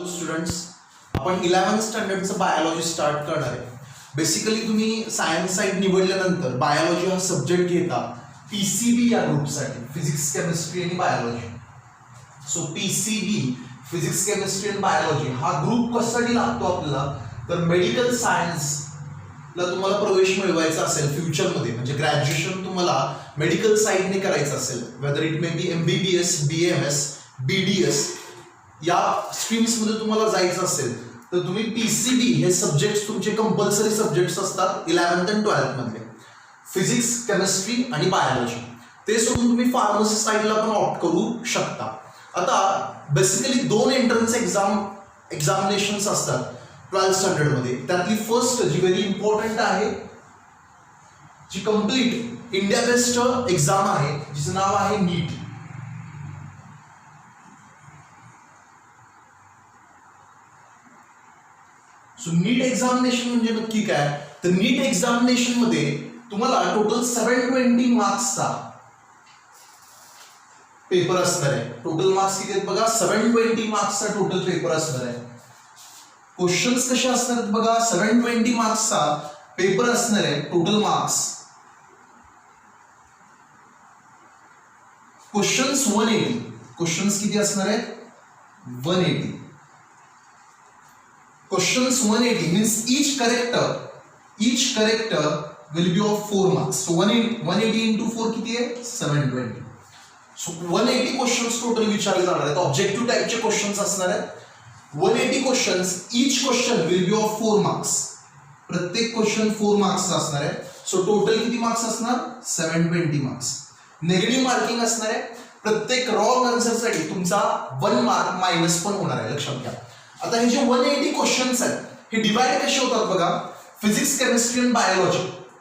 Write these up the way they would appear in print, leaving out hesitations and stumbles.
Students, आपण 11th स्टँडर्डचं biology start करणार आहे. बेसिकली तुम्ही सायन्स साईड निवडल्यानंतर बायोलॉजी हा सब्जेक्ट घेता PCB या ग्रुपसाठी, फिजिक्स केमिस्ट्री आणि biology. So PCB physics chemistry आणि बायोलॉजी हा ग्रुप कशासाठी लागतो आपल्याला, तर मेडिकल सायन्सला तुम्हाला प्रवेश मिळवायचा असेल फ्युचरमध्ये, म्हणजे ग्रॅज्युएशन तुम्हाला मेडिकल साईडने करायचं असेल, whether it may be MBBS, BMS, BDS या स्ट्रीम्समध्ये तुम्हाला जायचं असेल तर तुम्ही PCB हे सब्जेक्ट्स तुमचे कंपल्सरी सब्जेक्ट्स असतात 11th आणि 12th मधले, फिजिक्स केमिस्ट्री आणि बायोलॉजी. ते सोडून तुम्ही फार्मसी साईडला पण ऑप्ट करू शकता. आता बेसिकली 2 एंट्रन्स एक्झामिनेशन्स असतात 12th स्टँडर्डमध्ये. त्यातली फर्स्ट जी व्हेरी इम्पॉर्टंट आहे, जी कम्प्लीट इंडिया बेस्ड एक्झाम आहे, जिचं नाव आहे नीट. सो नीट एक्झामिनेशन म्हणजे नक्की काय, तर नीट एक्झामिनेशन मध्ये तुम्हाला टोटल 720 मार्क्सचा पेपर असणार आहे. टोटल मार्क्स किती आहेत बघा, 720 मार्क्सचा टोटल पेपर असणार आहे. क्वेश्चन्स कसे असणार आहेत बघा, 720 मार्क्सचा पेपर असणार आहे. Total marks questions 180. क्वेश्चन्स किती असणार आहेत, 180. Questions 180 means each character will be of 4 marks. So 180 into 4 किती आहे, 720. So 180 questions टोटल विचारले जाणार आहेत. ऑब्जेक्टिव्ह टाइपचे क्वेश्चन्स असणार आहेत. 180 questions, each question will be of 4 marks. प्रत्येक क्वेश्चन 4 मार्क्स असणार आहे. सो टोटल किती मार्क्स असणार, 720 मार्क्स. नेगेटिव्ह मार्किंग असणार आहे. प्रत्येक रॉंग आन्सरसाठी तुमचा 1 मार्क मायनस पण होणार आहे, लक्षात घ्या. आता हे जे 180 क्वेश्चन्स आहेत हे डिवाइड कसे होतात बघा, फिजिक्स केमिस्ट्री आणि बायोलॉजी,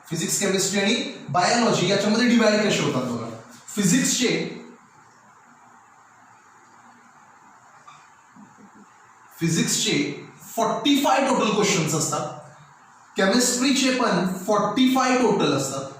फिजिक्स केमिस्ट्री आणि बायोलॉजी याच्यामध्ये डिवाइड कसे होतात बघा. फिजिक्सचे 45 टोटल क्वेश्चन्स असतात. केमिस्ट्रीचे पण 45 टोटल असतात,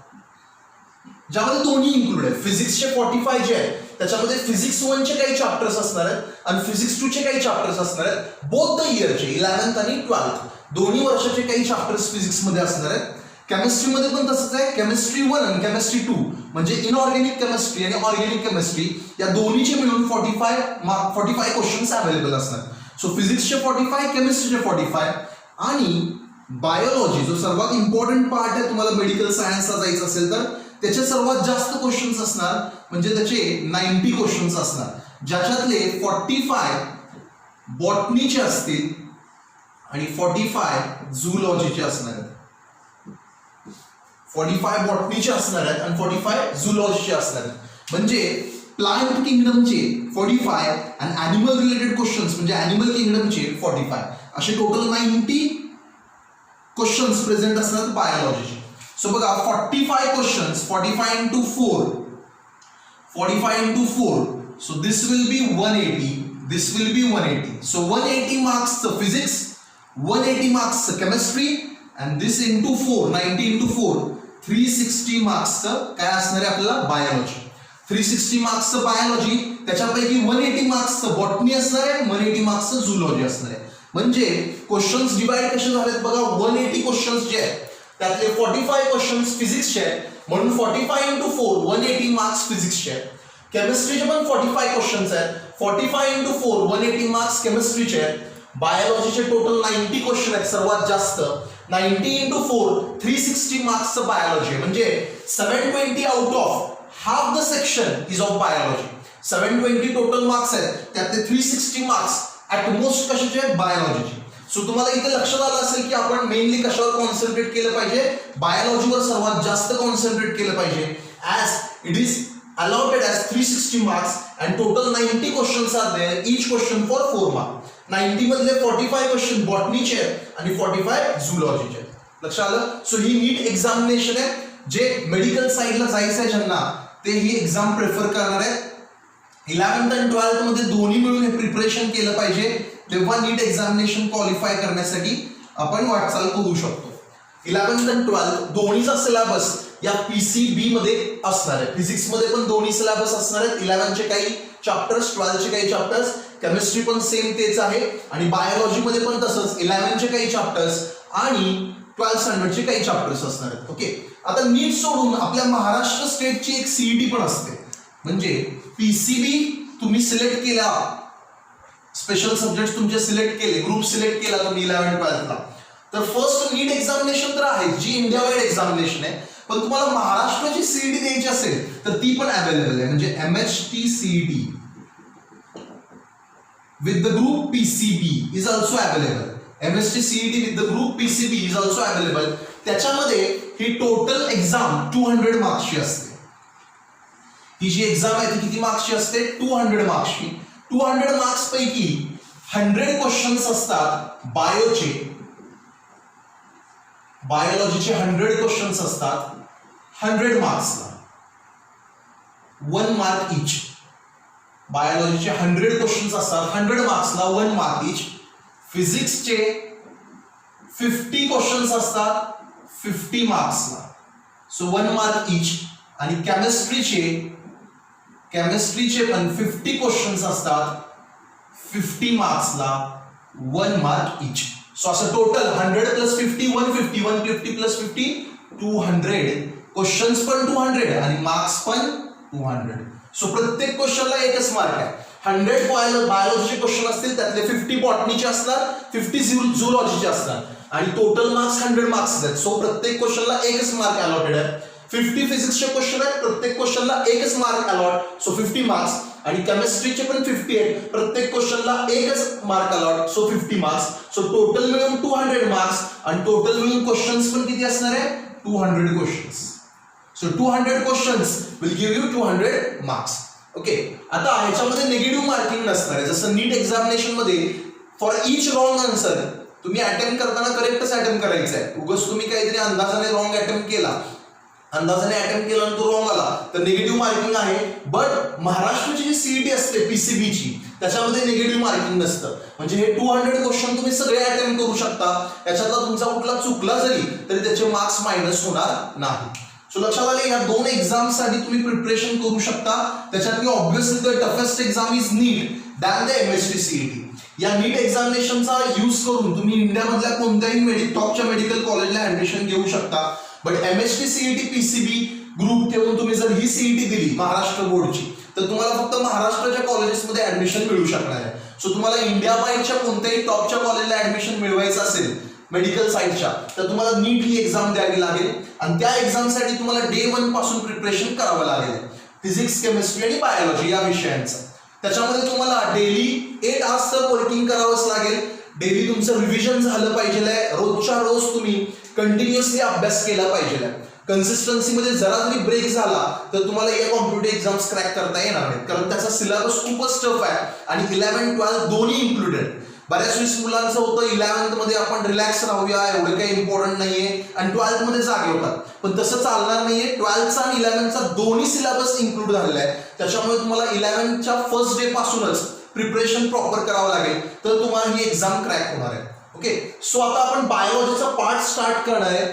ज्यामध्ये दोन्ही इन्क्लूड आहेत. फिजिक्सचे 45 जे आहेत त्याच्यामध्ये फिजिक्स 1 चे काही चॅप्टर्स असणार आहेत आणि फिजिक्स 2 चे काही चॅप्टर्स असणार आहेत. बोथ द इयरचे 11th आणि 12th दोन्ही वर्षाचे काही चॅप्टर्स फिजिक्स मध्ये असणार आहेत. केमिस्ट्री मध्ये पण तसंच आहे. केमिस्ट्री 1 आणि केमिस्ट्री 2 म्हणजे इनऑर्गॅनिक केमिस्ट्री आणि ऑर्गॅनिक केमिस्ट्री या दोन्हीचे मिळून 45 क्वेश्चन्स अवेलेबल असणार. सो फिजिक्सचे 45, केमिस्ट्रीचे 45 आणि बायोलॉजी जो सर्वात इम्पॉर्टंट पार्ट आहे, तुम्हाला मेडिकल सायन्सला जायचं असेल तर त्याचे सर्वात जास्त क्वेश्चन्स असणार, म्हणजे त्याचे 90 क्वेश्चन्स असणार, ज्याच्यातले 45 बॉटनीचे असतील आणि 45 झूलॉजीचे असणार आहेत. 45 बॉटनीचे असणार आहेत आणि 45 झूलॉजीचे असणार आहेत. म्हणजे प्लांट किंगडमचे 45 आणि ॲनिमल रिलेटेड क्वेश्चन्स म्हणजे ॲनिमल किंगडमचे 45, असे टोटल 90 क्वेश्चन्स प्रेझेंट असतात बायोलॉजीचे. सो बघा 45 questions, 45 into 4, 45 into 4, so this will be 180, this will be 180. So 180 marks the physics, 180 marks the chemistry, and this into 4, 90 into 4, 360 marks काय असणार आहे आपल्याला, biology. 360 marks biology, त्याच्यापैकी 180 marks botany असणार आहे, 180 marks zoology असणार आहे. म्हणजे क्वेश्चन्स डिवाइड कसे झालेत बघा, 180 क्वेश्चन्स जे आहेत त्यातले 45 क्वेश्चन्स फिजिक्सचे आहेत, म्हणून 45 into 4, 180 मार्क्स फिजिक्सचे आहेत. केमिस्ट्रीचे पण 45 क्वेश्चन्स आहेत, 45 into 4, 180 मार्क्स केमिस्ट्रीचे आहेत. बायोलॉजीचे टोटल 90 क्वेश्चन आहेत सर्वात जास्त, 90 into 4, 360 मार्क्सचं बायोलॉजी, म्हणजे 720 out of half the section is of biology. 720 total marks आहेत, त्यातले 360 मार्क्स ॲट मोस्ट कशाचे आहेत, बायोलॉजीचे. सो तुम्हाला इथे लक्षात आलं असेल की आपण मेनली कशावर कॉन्सन्ट्रेट केलं पाहिजे, बायोलॉजीवर सर्वात जास्त कॉन्सन्ट्रेट केलं पाहिजे, as it is allotted as 360 marks and total 90 questions are there, each question for 4 marks. 90 मधले 45 क्वेश्चन बॉटनीचे आहेत आणि 45 झूलॉजीचे आहेत. लक्षात आलं. सो ही नीट एक्झामिनेशन आहे, जे मेडिकल साईडला जायचं आहे ज्यांना ते ही एक्झाम प्रेफर करणार आहेत. 11th आणि 12th मध्ये दोन्ही मिळून हे प्रिपरेशन केलं पाहिजे, तेव्हा नीट एक्झामिनेशन क्वालिफाय करण्यासाठी आपण वाटचाल करू शकतो. 11th आणि 12th दोन्हीचा सिलेबस या PCB मध्ये असणार आहे. फिजिक्स मध्ये पण दोन्ही सिलेबस असणार आहेत. 11th चे काही चॅप्टर्स, 12th चे काही चॅप्टर्स केमिस्ट्री पण सेम तेच आहे आणि बायोलॉजीमध्ये पण तसंच 11चे काही चॅप्टर्स आणि 12th स्टँडर्डचे काही चॅप्टर्स असणार आहेत. ओके, आता नीट सोडून आपल्या महाराष्ट्र स्टेटची एक सीईटी पण असते. म्हणजे पीसीबी तुम्ही सिलेक्ट केला, स्पेशल सब्जेक्ट तुमचे सिलेक्ट केले, ग्रुप सिलेक्ट केला तुम्ही 11-12 ला, तर फर्स्ट नीट एक्झामिनेशन तर आहे जी इंडिया वाईड एक्झामिनेशन आहे. पण तुम्हाला महाराष्ट्राची सीईटी द्यायची असेल तर ती पण अवेलेबल आहे. म्हणजे MHT CET with the group PCB is also available. MHT CET with the group PCB is also available. त्याच्यामध्ये ही टोटल एक्झाम 200 मार्क्सची असते. ही जी एक्झाम आहे ती किती मार्क्सची असते? 200 मार्क्सची. 200 मार्क्स पैकी 100 क्वेश्चन्स असतात बायोचे, बायोलॉजीचे 100 क्वेश्चन्स असतात 100 मार्क्सला, 1 मार्क इच. बायोलॉजीचे 100 क्वेश्चन्स असतात 100 मार्क्सला, 1 मार्क इच. फिजिक्सचे 50 क्वेश्चन्स असतात 50 मार्क्सला, सो 1 मार्क इच. आणि केमिस्ट्रीचे पण 50 क्वेश्चन्स असतात 50 मार्क्सला, 1 मार्क इच. सो असं टोटल 100 + 50 150, 150 + 50 200. क्वेश्चन्स पण 200 आणि मार्क्स पण 200. सो प्रत्येक क्वेश्चनला एकच मार्क आहे. 100 बायोलॉजीचे क्वेश्चन असतील त्यातले 50 बॉटनीचे असतात, 50 झूलॉजीचे असतात आणि टोटल मार्क्स 100 मार्क्स आहेत. सो प्रत्येक क्वेश्चनला एकच मार्क अलॉटेड आहे. 50 फिजिक्सचे क्वेश्चन आहेत, प्रत्येक क्वेश्चनला एकच मार्क अलॉट, सो 50 मार्क्स. आणि केमिस्ट्रीचे पण 50 आहेत, प्रत्येक क्वेश्चनला एकच mark allot, so 50 marks. So total मिळून 200 मार्क्स आणि टोटल मिळून क्वेश्चन्स पण किती असणार आहे? 200 questions. So 200 questions will give you 200 marks. Okay, आता ह्याच्यामध्ये निगेटिव्ह मार्किंग नसणार आहे. जसं नीट एक्झामिनेशन मध्ये फॉर इच रॉंग आन्सर तुम्ही अटेम्प्ट करताना करेक्टच अटेम्प्ट करायचं आहे. उगाच तुम्ही काहीतरी अंदाजाने रॉंग अटेम्प्ट केला, अंदाजाने अटेम्प्ट केला आणि तो रॉंग आला तर निगेटिव्ह मार्किंग आहे. बट महाराष्ट्राची जी सीईटी असते पीसीबीची त्याच्यामध्ये निगेटिव्ह मार्किंग नसतं. म्हणजे हे 200 क्वेश्चन तुम्ही सगळे अटेम्प्ट करू शकता. याच्यातला तुमचा कुठला चुकला जरी तरी त्याचे मार्क्स मायनस होणार नाही. सो लक्षात आले, या 2 एक्झामसाठी तुम्ही प्रिपरेशन करू शकता. त्याच्यातली obviously the toughest exam is NEET than the MHT CET. या नीट एक्झामिनेशनचा यूज करून तुम्ही इंडियामधल्या कोणत्याही टॉपच्या मेडिकल कॉलेजला ऍडमिशन घेऊ शकता. But MHT CET PCB group ठेवून तुम्ही जर ही सीईटी दिली महाराष्ट्र बोर्डची तर तुम्हाला फक्त महाराष्ट्राच्या कॉलेजेसमध्ये ऍडमिशन मिळू शकणार आहे. सो तुम्हाला इंडिया वाईडच्या कोणत्याही टॉपच्या कॉलेजला ऍडमिशन मिळवायचं असेल मेडिकल साईडच्या तर तुम्हाला नीट ही एक्झाम द्यावी लागेल आणि त्या एक्झामसाठी तुम्हाला डे 1 पासून प्रिपरेशन करावं लागेल. फिजिक्स, केमिस्ट्री आणि बायोलॉजी या विषयांचं. त्याच्यामध्ये तुम्हाला डेली 8 आवर्स तर वर्किंग करावंच लागेल. डेली तुमचं रिव्हिजन झालं पाहिजे, रोजच्या रोज तुम्ही कंटिन्युअसली अभ्यास केला पाहिजे. कन्सिस्टन्सीमध्ये जरा जरी ब्रेक झाला तर तुम्हाला या कॉम्पिटेटिव्ह एक्झाम्स क्रॅक करता येणार नाहीत, कारण त्याचा सिलेबस खूपच टफ आहे आणि 11-12 दोन्ही इन्क्लुडेड. बऱ्याच वेळेस मुलांचं होतं 11th मध्ये आपण रिलॅक्स राहूया, एवढं काही इम्पॉर्टंट नाहीये, आणि 12th मध्ये जागे होतात. पण तसं चालणार नाहीये. 12th आणि 11th दोन्ही सिलेबस इन्क्लूड झालेला आहे. त्याच्यामुळे तुम्हाला 11th फर्स्ट डे पासूनच प्रिपरेशन प्रॉपर करावं लागेल तर तुम्हाला ही एक्झाम क्रॅक होणार आहे. ओके, सो आता आपण बायोलॉजीचा पार्ट स्टार्ट करणार आहे.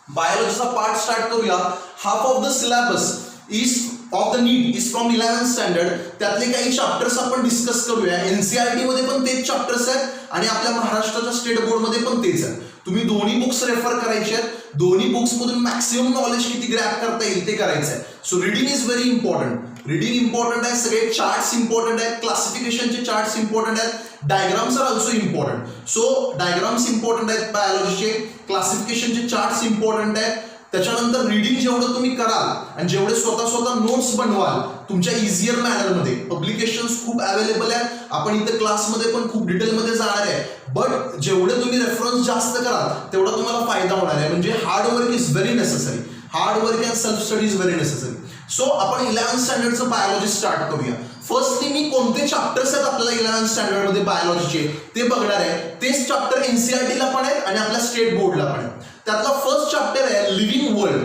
बायोलॉजीचा पार्ट स्टार्ट करूया. Half of the syllabus is of the NEET is from 11th standard. त्यातले काही चॅप्टर्स आपण डिस्कस करूया. NCERT मध्ये पण तेच चॅप्टर्स आहेत आणि आपल्या महाराष्ट्राच्या स्टेट बोर्ड मध्ये पण तेच आहेत. तुम्ही दोन्ही बुक्स रेफर करायचे आहेत. दोन्ही बुक्स मधून मॅक्सिमम नॉलेज किती ग्रॅप करता येईल ते करायचं आहे. So reading is very important. Reading important आहे, सगळे चार्ट्स इम्पॉर्टंट आहेत, क्लासिफिकेशनचे चार्ट्स इम्पॉर्टंट आहेत, diagrams are also important. So diagrams important आहेत बायोलॉजीचे, क्लासिफिकेशनचे चार्ट्स इम्पॉर्टंट आहेत. त्याच्यानंतर रीडिंग जेवढं तुम्ही कराल आणि जेवढे स्वतः नोट्स बनवाल तुमच्या इझियर मॅनरमध्ये, पब्लिकेशन्स खूप अवेलेबल आहेत. आपण इथे क्लासमध्ये पण खूप डिटेलमध्ये जाणार आहे. बट जेवढे तुम्ही रेफरन्स जास्त कराल तेवढा तुम्हाला फायदा होणार आहे. म्हणजे hard work is very necessary. Hard work and self study is very necessary. So आपण 11th स्टँडर्डचं बायोलॉजी स्टार्ट करूया. फर्स्टली मी कोणते चॅप्टर्स आहेत आपल्याला 11th स्टँडर्डमध्ये बायोलॉजीचे ते बघणार आहे. तेच चॅप्टर NCERTला पण आहेत आणि आपल्या स्टेट बोर्डला पण आहेत. त्यातला फर्स्ट चॅप्टर आहे लिव्हिंग वर्ल्ड.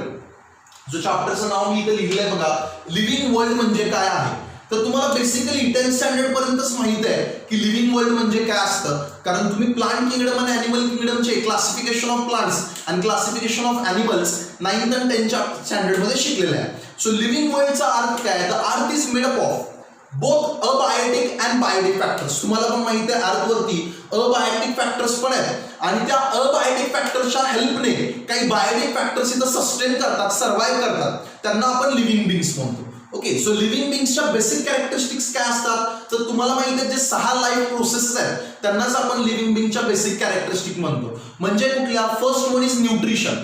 जो चॅप्टरचं नाव मी इथे लिहिलंय बघा, लिव्हिंग वर्ल्ड म्हणजे काय आहे. तर तुम्हाला बेसिकली 10th स्टँडर्ड पर्यंतच माहित आहे की लिव्हिंग वर्ल्ड म्हणजे काय असतं, कारण तुम्ही प्लांट किंगडम आणि ॲनिमल किंगडमचे क्लासिफिकेशन ऑफ प्लांट्स आणि क्लासिफिकेशन ऑफ ॲनिमल्स 9th आणि 10th स्टँडर्ड मध्ये शिकलेले आहे. सो लिव्हिंग वर्ल्डचा अर्थ काय, the earth is made up of both abiotic and biotic factors. तुम्हाला पण माहिती आहे अर्थवरती अबायोटिक फॅक्टर्स पण आहेत आणि त्या अबायोटिक फॅक्टर्सच्या हेल्पने काही बायोटिक फॅक्टर्स इथं सस्टेन करतात, सर्व्हाइव्ह करतात. त्यांना आपण लिव्हिंग बिंग्स म्हणतो. ओके, सो लिव्हिंग बिंग्सच्या बेसिक कॅरेक्टरिस्टिक्स काय असतात तर तुम्हाला माहिती आहे जे 6 लाईफ प्रोसेसेस आहेत त्यांनाच आपण लिव्हिंग बिंगच्या बेसिक कॅरेक्टरिस्टिक म्हणतो. म्हणजे कुठल्या? First one is nutrition.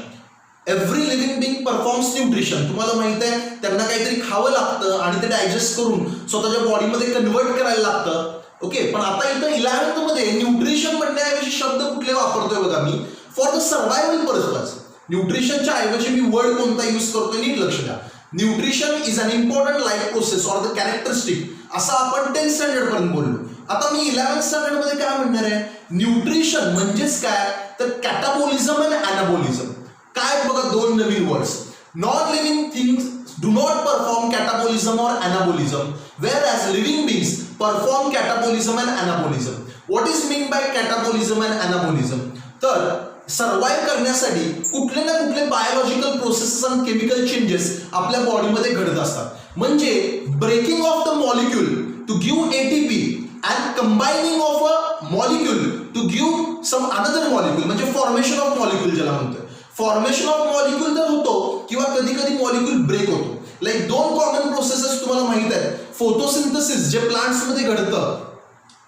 Every living being performs nutrition. तुम्हाला माहित आहे त्यांना काहीतरी खावं लागतं आणि ते डायजेस्ट करून स्वतःच्या बॉडीमध्ये कन्वर्ट करायला लागतं. ओके, पण आता इथं 11th मध्ये न्यूट्रिशन म्हणण्याऐवजी शब्द कुठले वापरतोय बघा मी? For the survival purpose. न्यूट्रिशनच्या ऐवजी मी वर्ड कोणता यूज करतोय नीट लक्ष द्या. Nutrition is an important life process or the characteristic असं आपण 10th स्टँडर्ड पर्यंत बोललो. आता मी 11th स्टँडर्ड मध्ये काय म्हणणार आहे? न्यूट्रिशन म्हणजेच काय तर कॅटाबॉलिझम आणि अनाबॉलिझम. काय बघा दोन नवीन words. Non living things do not perform catabolism और anabolism whereas living beings perform catabolism and anabolism. What is mean by catabolism and anabolism? तर सर्व्हाइव्ह करण्यासाठी कुठले ना कुठले बायोलॉजिकल प्रोसेसेस आणि केमिकल चेंजेस आपल्या बॉडीमध्ये घडत असतात. म्हणजे breaking of the molecule to give ATP and combining of a molecule to give some another molecule म्हणजे फॉर्मेशन ऑफ मॉलिक्यूल ज्याला म्हणतोय. फॉर्मेशन ऑफ मॉलिक्यूल तर होतो किंवा कधी कधी मॉलिक्यूल ब्रेक होतो. लाईक दोन कॉमन प्रोसेसेस तुम्हाला माहित आहेत. फोटोसिंथेसिस जे प्लांट्स मध्ये घडतं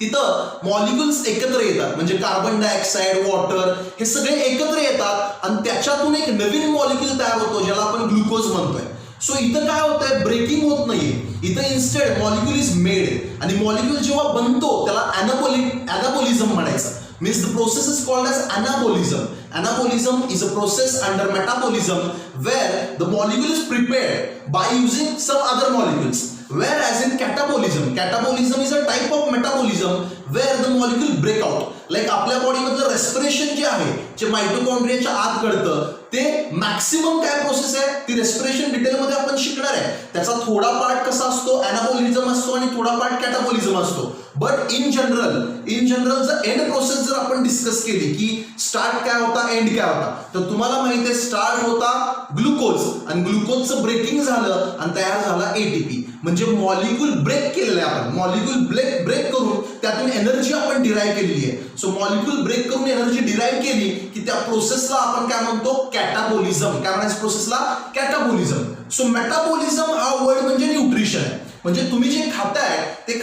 तिथं मॉलिक्युल्स एकत्र येतात म्हणजे कार्बन डायऑक्साईड, वॉटर हे सगळे एकत्र येतात आणि त्याच्यातून एक नवीन मॉलिक्यूल तयार होतो ज्याला आपण ग्लुकोज म्हणतोय. सो इथं काय होतंय? ब्रेकिंग होत नाहीये. इथं इन्स्टेड मॉलिक्यूल इज मेड आणि मॉलिक्यूल जेव्हा बनतो त्याला अनाबॉलिझम म्हणायचं. Means the process is called as anabolism. Anabolism is a process under metabolism where the molecule is prepared by using some other molecules. Whereas in catabolism is a type of metabolism where the molecule break out. Like आपल्या बॉडीमधलं respiration जे आहे जे माइटोकॉन्ड्रियाच्या आत घडतं ते maximum काय process आहे ती रेस्पिरेशन डिटेलमध्ये आपण शिकणार आहे. त्याचा थोडा पार्ट कसा असतो अनाबॉलिझम असतो आणि थोडा पार्ट कॅटाबॉलिझम असतो. बट इन जनरल जर एंड प्रोसेस जर आपण डिस्कस केली की स्टार्ट काय होता एंड काय होता तर तुम्हाला माहिती आहे स्टार्ट होता ग्लुकोज आणि ग्लुकोजचं ब्रेकिंग झालं आणि तयार झाला एटीपी. म्हणजे मॉलिक्यूल ब्रेक केलेलं आहे आपण. मॉलिक्यूल ब्रेक करून त्यातून एनर्जी आपण डिराईव्ह केलेली आहे. सो मॉलिक्यूल ब्रेक करून एनर्जी डिराईव्ह केली की त्या प्रोसेसला आपण काय म्हणतो कॅटाबॉलिझम. काय म्हणायचं प्रोसेसला? कॅटाबॉलिझम. सो मेटाबॉलिझम हा वर्ड म्हणजे न्यूट्रिशन आहे. म्हणजे तुम्ही जे खाताय ते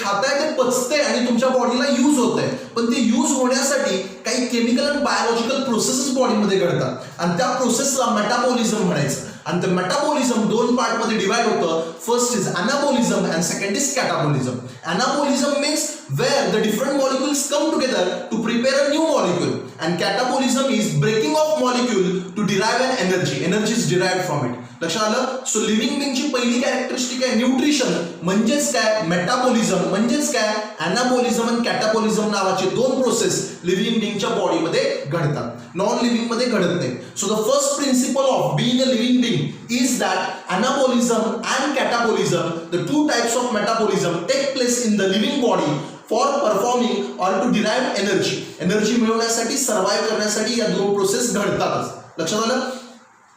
पचतंय आणि तुमच्या बॉडीला यूज होत आहे. पण ते यूज होण्यासाठी काही केमिकल आणि बायोलॉजिकल प्रोसेसेस बॉडीमध्ये घडतात आणि त्या प्रोसेसला मेटाबॉलिझम म्हणायचं. आणि ते मेटाबॉलिझम दोन पार्ट मध्ये डिवाइड होतं. First is anabolism and second is catabolism. Anabolism means where the different molecules come together to prepare a new molecule and catabolism is breaking of molecule to derive an energy. Energy is derived from it. लक्षात आलं? So living बिंगची पहिली characteristic आहे nutrition म्हणजेच काय metabolism म्हणजेच काय अनाबॉलिझम आणि कॅटाबॉलिझम नावाचे दोन प्रोसेस लिव्हिंग बिंगच्या बॉडीमध्ये घडतात. नॉन लिव्हिंग मध्ये घडत नाही. So the first principle of being a living being is that anabolism and catabolism the two types of metabolism take place in the living body for performing or to derive energy. Energy मिळवण्यासाठी survive करण्यासाठी या दोन process घडतातच. लक्षात आलं?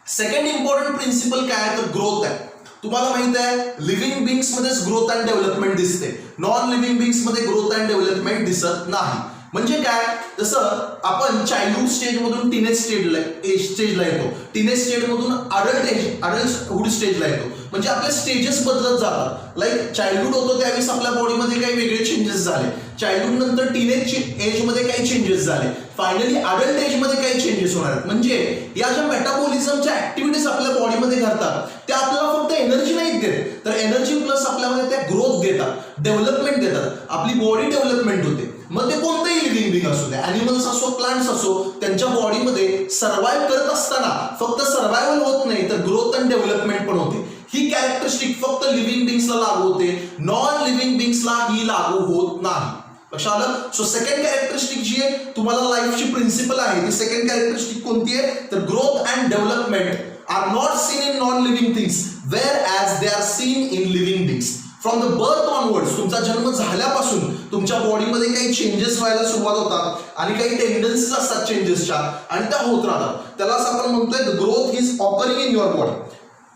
Second important principal काय आहे तर growth आहे. तुम्हाला माहित आहे लिव्हिंग बिंग्स मध्येच ग्रोथ अँड डेव्हलपमेंट दिसते. नॉन लिव्हिंग बिंग्स मध्ये ग्रोथ अँड डेव्हलपमेंट दिसत नाही. म्हणजे काय जसं आपण चाइल्डहुड स्टेज मधून टीनेज स्टेजला येतो. टीनेज स्टेज मधून अडल्टहुड स्टेजला येतो. म्हणजे आपले स्टेजेस बदलत जातात. लाईक चाइल्डहुड होतो त्यावेळेस आपल्या बॉडीमध्ये काही वेगळे चेंजेस झाले. चाइल्डहुड नंतर टीनेज एज मध्ये काही चेंजेस झाले. फायनली अडल्ट एज मध्ये काही चेंजेस होणार आहेत. म्हणजे या ज्या मेटाबॉलिझमच्या ऍक्टिव्हिटीज आपल्या बॉडीमध्ये घडतात त्या आपल्याला फक्त एनर्जी नाही देत तर एनर्जी प्लस आपल्यामध्ये त्या ग्रोथ देतात, डेव्हलपमेंट देतात. आपली बॉडी डेव्हलपमेंट होते. मग ते कोणतेही लिव्हिंग बिंग असू दे, ॲनिमल्स असो, प्लांट्स असो, त्यांच्या बॉडीमध्ये सर्व्हाइव्ह करत असताना फक्त सर्व्हायवल होत नाही तर ग्रोथ अँड डेव्हलपमेंट पण होते. ही कॅरेक्टरिस्टिक फक्त लिव्हिंग बिंग्सला लागू होते. नॉन लिव्हिंग बिंग्सला ही लागू होत नाही. लक्षात आलं? सो सेकंड कॅरेक्टरिस्टिक जी आहे तुम्हाला लाईफची प्रिन्सिपल आहे ती सेकंड कॅरेक्टरिस्टिक कोणती आहे तर growth and development are not seen in non living things where as they are seen in living beings. From the birth onwards तुमचा जन्म झाल्यापासून तुमच्या बॉडीमध्ये काही चेंजेस व्हायला सुरुवात होतात आणि काही टेंडन्सीज असतात चेंजेसच्या आणि त्या होत राहतात. त्यालाच आपण म्हणतोय growth is occurring in your body.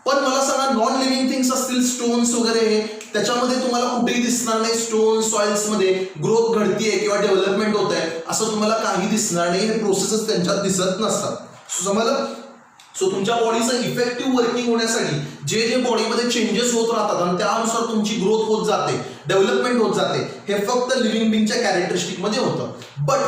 पण मला सांगा नॉन लिव्हिंग थिंग्स असतील स्टोन्स वगैरे त्याच्यामध्ये तुम्हाला कुठेही दिसणार नाही स्टोन सॉइल्स मध्ये ग्रोथ घडतीये किंवा डेव्हलपमेंट होत आहे असं तुम्हाला काही दिसणार नाही. हे प्रोसेसेस त्यांच्यात दिसत नसतात. समजलं? सो तुमच्या बॉडीचं इफेक्टिव्ह वर्किंग होण्यासाठी जे जे बॉडीमध्ये चेंजेस होत राहतात आणि त्यानुसार तुमची ग्रोथ होत जाते, डेव्हलपमेंट होत जाते, हे फक्त लिव्हिंग बिंगच्या कॅरेक्टरिस्टिक मध्ये होतं. बट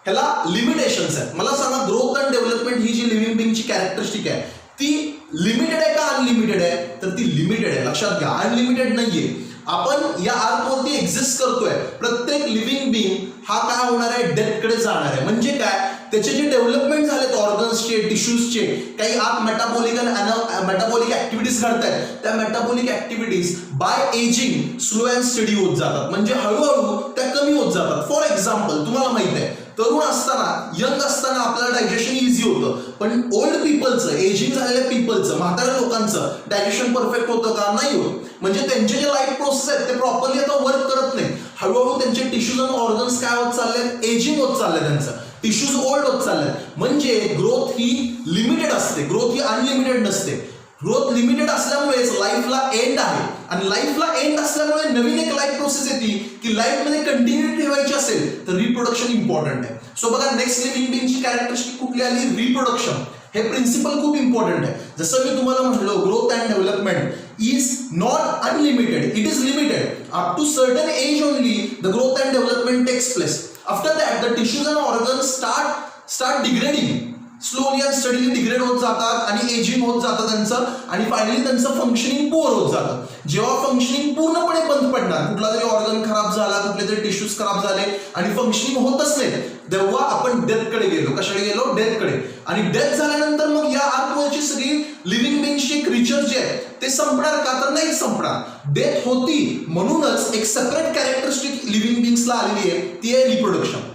ह्याला लिमिटेशन्स आहेत. मला सांगा, ग्रोथ अँड डेव्हलपमेंट ही जी लिव्हिंग बिंगची कॅरेक्टरिस्टिक आहे ती लिमिटेड आहे का अनलिमिटेड आहे? तर ती लिमिटेड आहे. लक्षात घ्या, अनलिमिटेड नाहीये. आपण या अर्थवरती एक्झिस्ट करतोय. प्रत्येक लिव्हिंग बिंग हा काय होणार आहे? डेथकडे जाणार आहे. म्हणजे काय? त्याचे जे डेव्हलपमेंट झालेत ऑर्गन्सचे, टिश्यूजचे, काही आत मेटाबॉलिक ऍक्टिव्हिटीज घडतायत. त्या metabolic activities by ageing slow and steady होत जातात. म्हणजे हळूहळू त्या कमी होत जातात. फॉर एक्झाम्पल, तुम्हाला माहित आहे तरुण असताना, यंग असताना आपल्याला डायजेशन इझी होतं. पण ओल्ड पीपलचं, एजिंग झालेल्या पीपलचं, म्हाताऱ्या लोकांचं डायजेशन परफेक्ट होतं का? नाही होत. म्हणजे त्यांचे जे लाईफ प्रोसेस आहेत ते प्रॉपरली आता वर्क करत नाही. हळूहळू त्यांचे टिश्यूज आणि ऑर्गन्स काय होत चालले? एजिंग होत चाललंय. त्यांचं टिश्यूज ओल्ड होत चालले. म्हणजे ग्रोथ ही लिमिटेड असते, ग्रोथ ही अनलिमिटेड नसते. ग्रोथ लिमिटेड असल्यामुळेच लाईफला एंड आहे. आणि लाईफला एंड असल्यामुळे नवीन एक लाईफ प्रोसेस येते की लाईफमध्ये कंटिन्युटी ठेवायची असेल तर रिप्रोडक्शन इम्पॉर्टंट आहे. सो बघा, नेक्स्ट लिव्हिंग बिंगची कॅरेक्टरिस्टिक कुठली आली? रिप्रोडक्शन. हे प्रिन्सिपल खूप इम्पॉर्टंट आहे. जसं मी तुम्हाला म्हटलं, growth and development is not unlimited, it is limited. Up to certain age only the growth and development takes place. After that the tissues and organs start degrading. Slowly and steadily degrade होत जातात आणि ageing होत जातं त्यांचं. आणि finally त्यांचं functioning poor होत जातं. जेव्हा फंक्शनिंग पूर्णपणे बंद पडणार, कुठला तरी ऑर्गन खराब झाला, कुठले तरी टिश्यूज खराब झाले आणि फंक्शनिंग होतच नाही, तेव्हा आपण डेथकडे गेलो. कशाकडे गेलो? डेथकडे. आणि डेथ झाल्यानंतर मग या आतवरची सगळी लिव्हिंग बिंगची क्रिचर जे आहे ते संपणार का? तर नाही संपणार. डेथ होती म्हणूनच एक सेपरेट कॅरेक्टरिस्टिक लिव्हिंग बिंग्सला आलेली आहे, ती आहे रिप्रोडक्शन.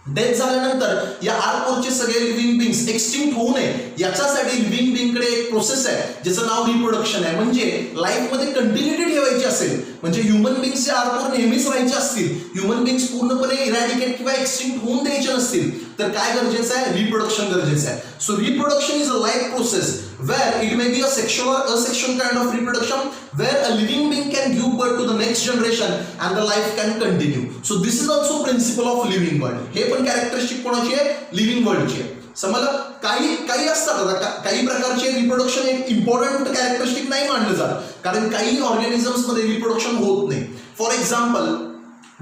डेथ झाल्यानंतर या आर्थवरचे सगळे लिव्हिंग बिंग्स एक्सटिंक्ट होऊ नये याच्यासाठी लिव्हिंग बिंगकडे एक प्रोसेस आहे ज्याचं नाव रिप्रोडक्शन आहे. म्हणजे लाईफमध्ये कंटिन्युटी ठेवायची असेल, म्हणजे ह्युमन बिंग्स या आर्थवर नेहमीच राहायचे असतील, ह्युमन बिंग्स पूर्णपणे इरॅडिकेट किंवा एक्सटिंक्ट होऊन द्यायचे नसतील, तर काय गरजेचं आहे? रिप्रोडक्शन गरजेचं आहे. So reproduction is a life process where it may be a sexual or asexual kind of reproduction where a living being can give birth to the next generation and the life can continue. So this is also principle of living world. हे पण characteristic कोणाची आहे? Living वर्ल्डची आहे. समजलं? काही असतात, काही प्रकारचे रिप्रोडक्शन एक इम्पॉर्टंट कॅरेक्टरिस्टिक नाही मानलं जात, कारण काही ऑर्गॅनिझम्स मध्ये रिप्रोडक्शन होत नाही. फॉर एक्झाम्पल,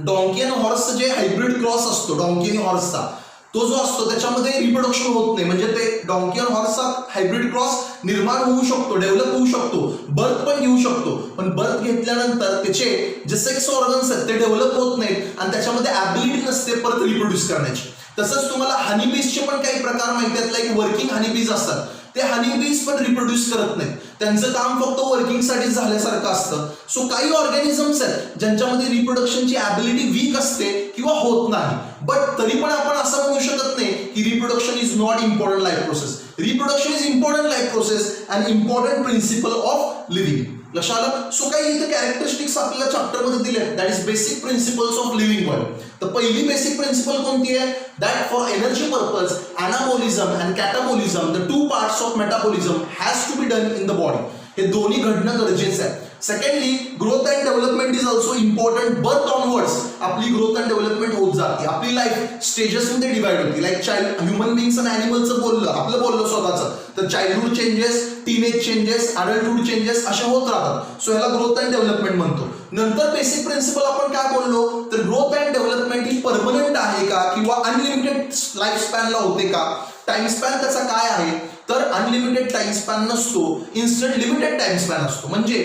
डॉंकी अँड हॉर्सचं जे हायब्रिड क्रॉस असतो, डॉंकी आणि हॉर्सचा, तो जो असतो त्याच्यामध्ये रिप्रोडक्शन होत नाही. म्हणजे ते डॉंकी आणि हॉर्सचा हायब्रिड क्रॉस निर्माण होऊ शकतो, डेव्हलप होऊ शकतो, बर्थ पण घेऊ शकतो, पण बर्थ घेतल्यानंतर त्याचे जे सेक्स ऑर्गन्स आहेत ते डेव्हलप होत नाहीत आणि त्याच्यामध्ये ॲबिलिटी नसते परत रिप्रोड्यूस करण्याची. तसंच तुम्हाला हनीबीजचे पण काही प्रकार माहिती आहेत, लाईक वर्किंग हनीबीज असतात. ते हनीबीज पण रिप्रोड्यूस करत नाहीत, त्यांचं काम फक्त वर्किंगसाठी झाल्यासारखं असतं. सो काही ऑर्गॅनिझम्स आहेत ज्यांच्यामध्ये रिप्रोडक्शनची ॲबिलिटी वीक असते किंवा होत नाही. बट तरी पण आपण असं म्हणू शकत नाही की reproduction is not important life process. Reproduction is important life process and important principle of living. लक्षात आलं? सो काही इथे कॅरेक्टरिस्टिक्स आपल्याला चॅप्टर मध्ये दिले, that is basic principles of living world. तर पहिली बेसिक प्रिन्सिपल कोणती आहे? That for energy purpose anabolism and catabolism, the two parts of metabolism has to be done in the body. हे दोन्ही घडणं गरजेचं आहे. Secondly, growth and development is also important. Birth onwards आपली growth and development होत जाते. आपली life स्टेजेसमध्ये divide होती. Like human बिंग्स आणि ॲनिमलचं बोललं स्वतःचं, तर childhood changes, teenage changes, adulthood changes अशा होत राहतात. सो ह्याला ग्रोथ अँड डेव्हलपमेंट म्हणतो. नंतर बेसिक प्रिन्सिपल आपण काय बोललो? तर growth and development he permanent आहे का किंवा अनलिमिटेड लाईफ स्पॅनला होते का? टाइम स्पॅन त्याचा काय आहे? तर अनलिमिटेड टाइम स्पॅन नसतो, इन्स्टंट लिमिटेड टाइम स्पॅन असतो. म्हणजे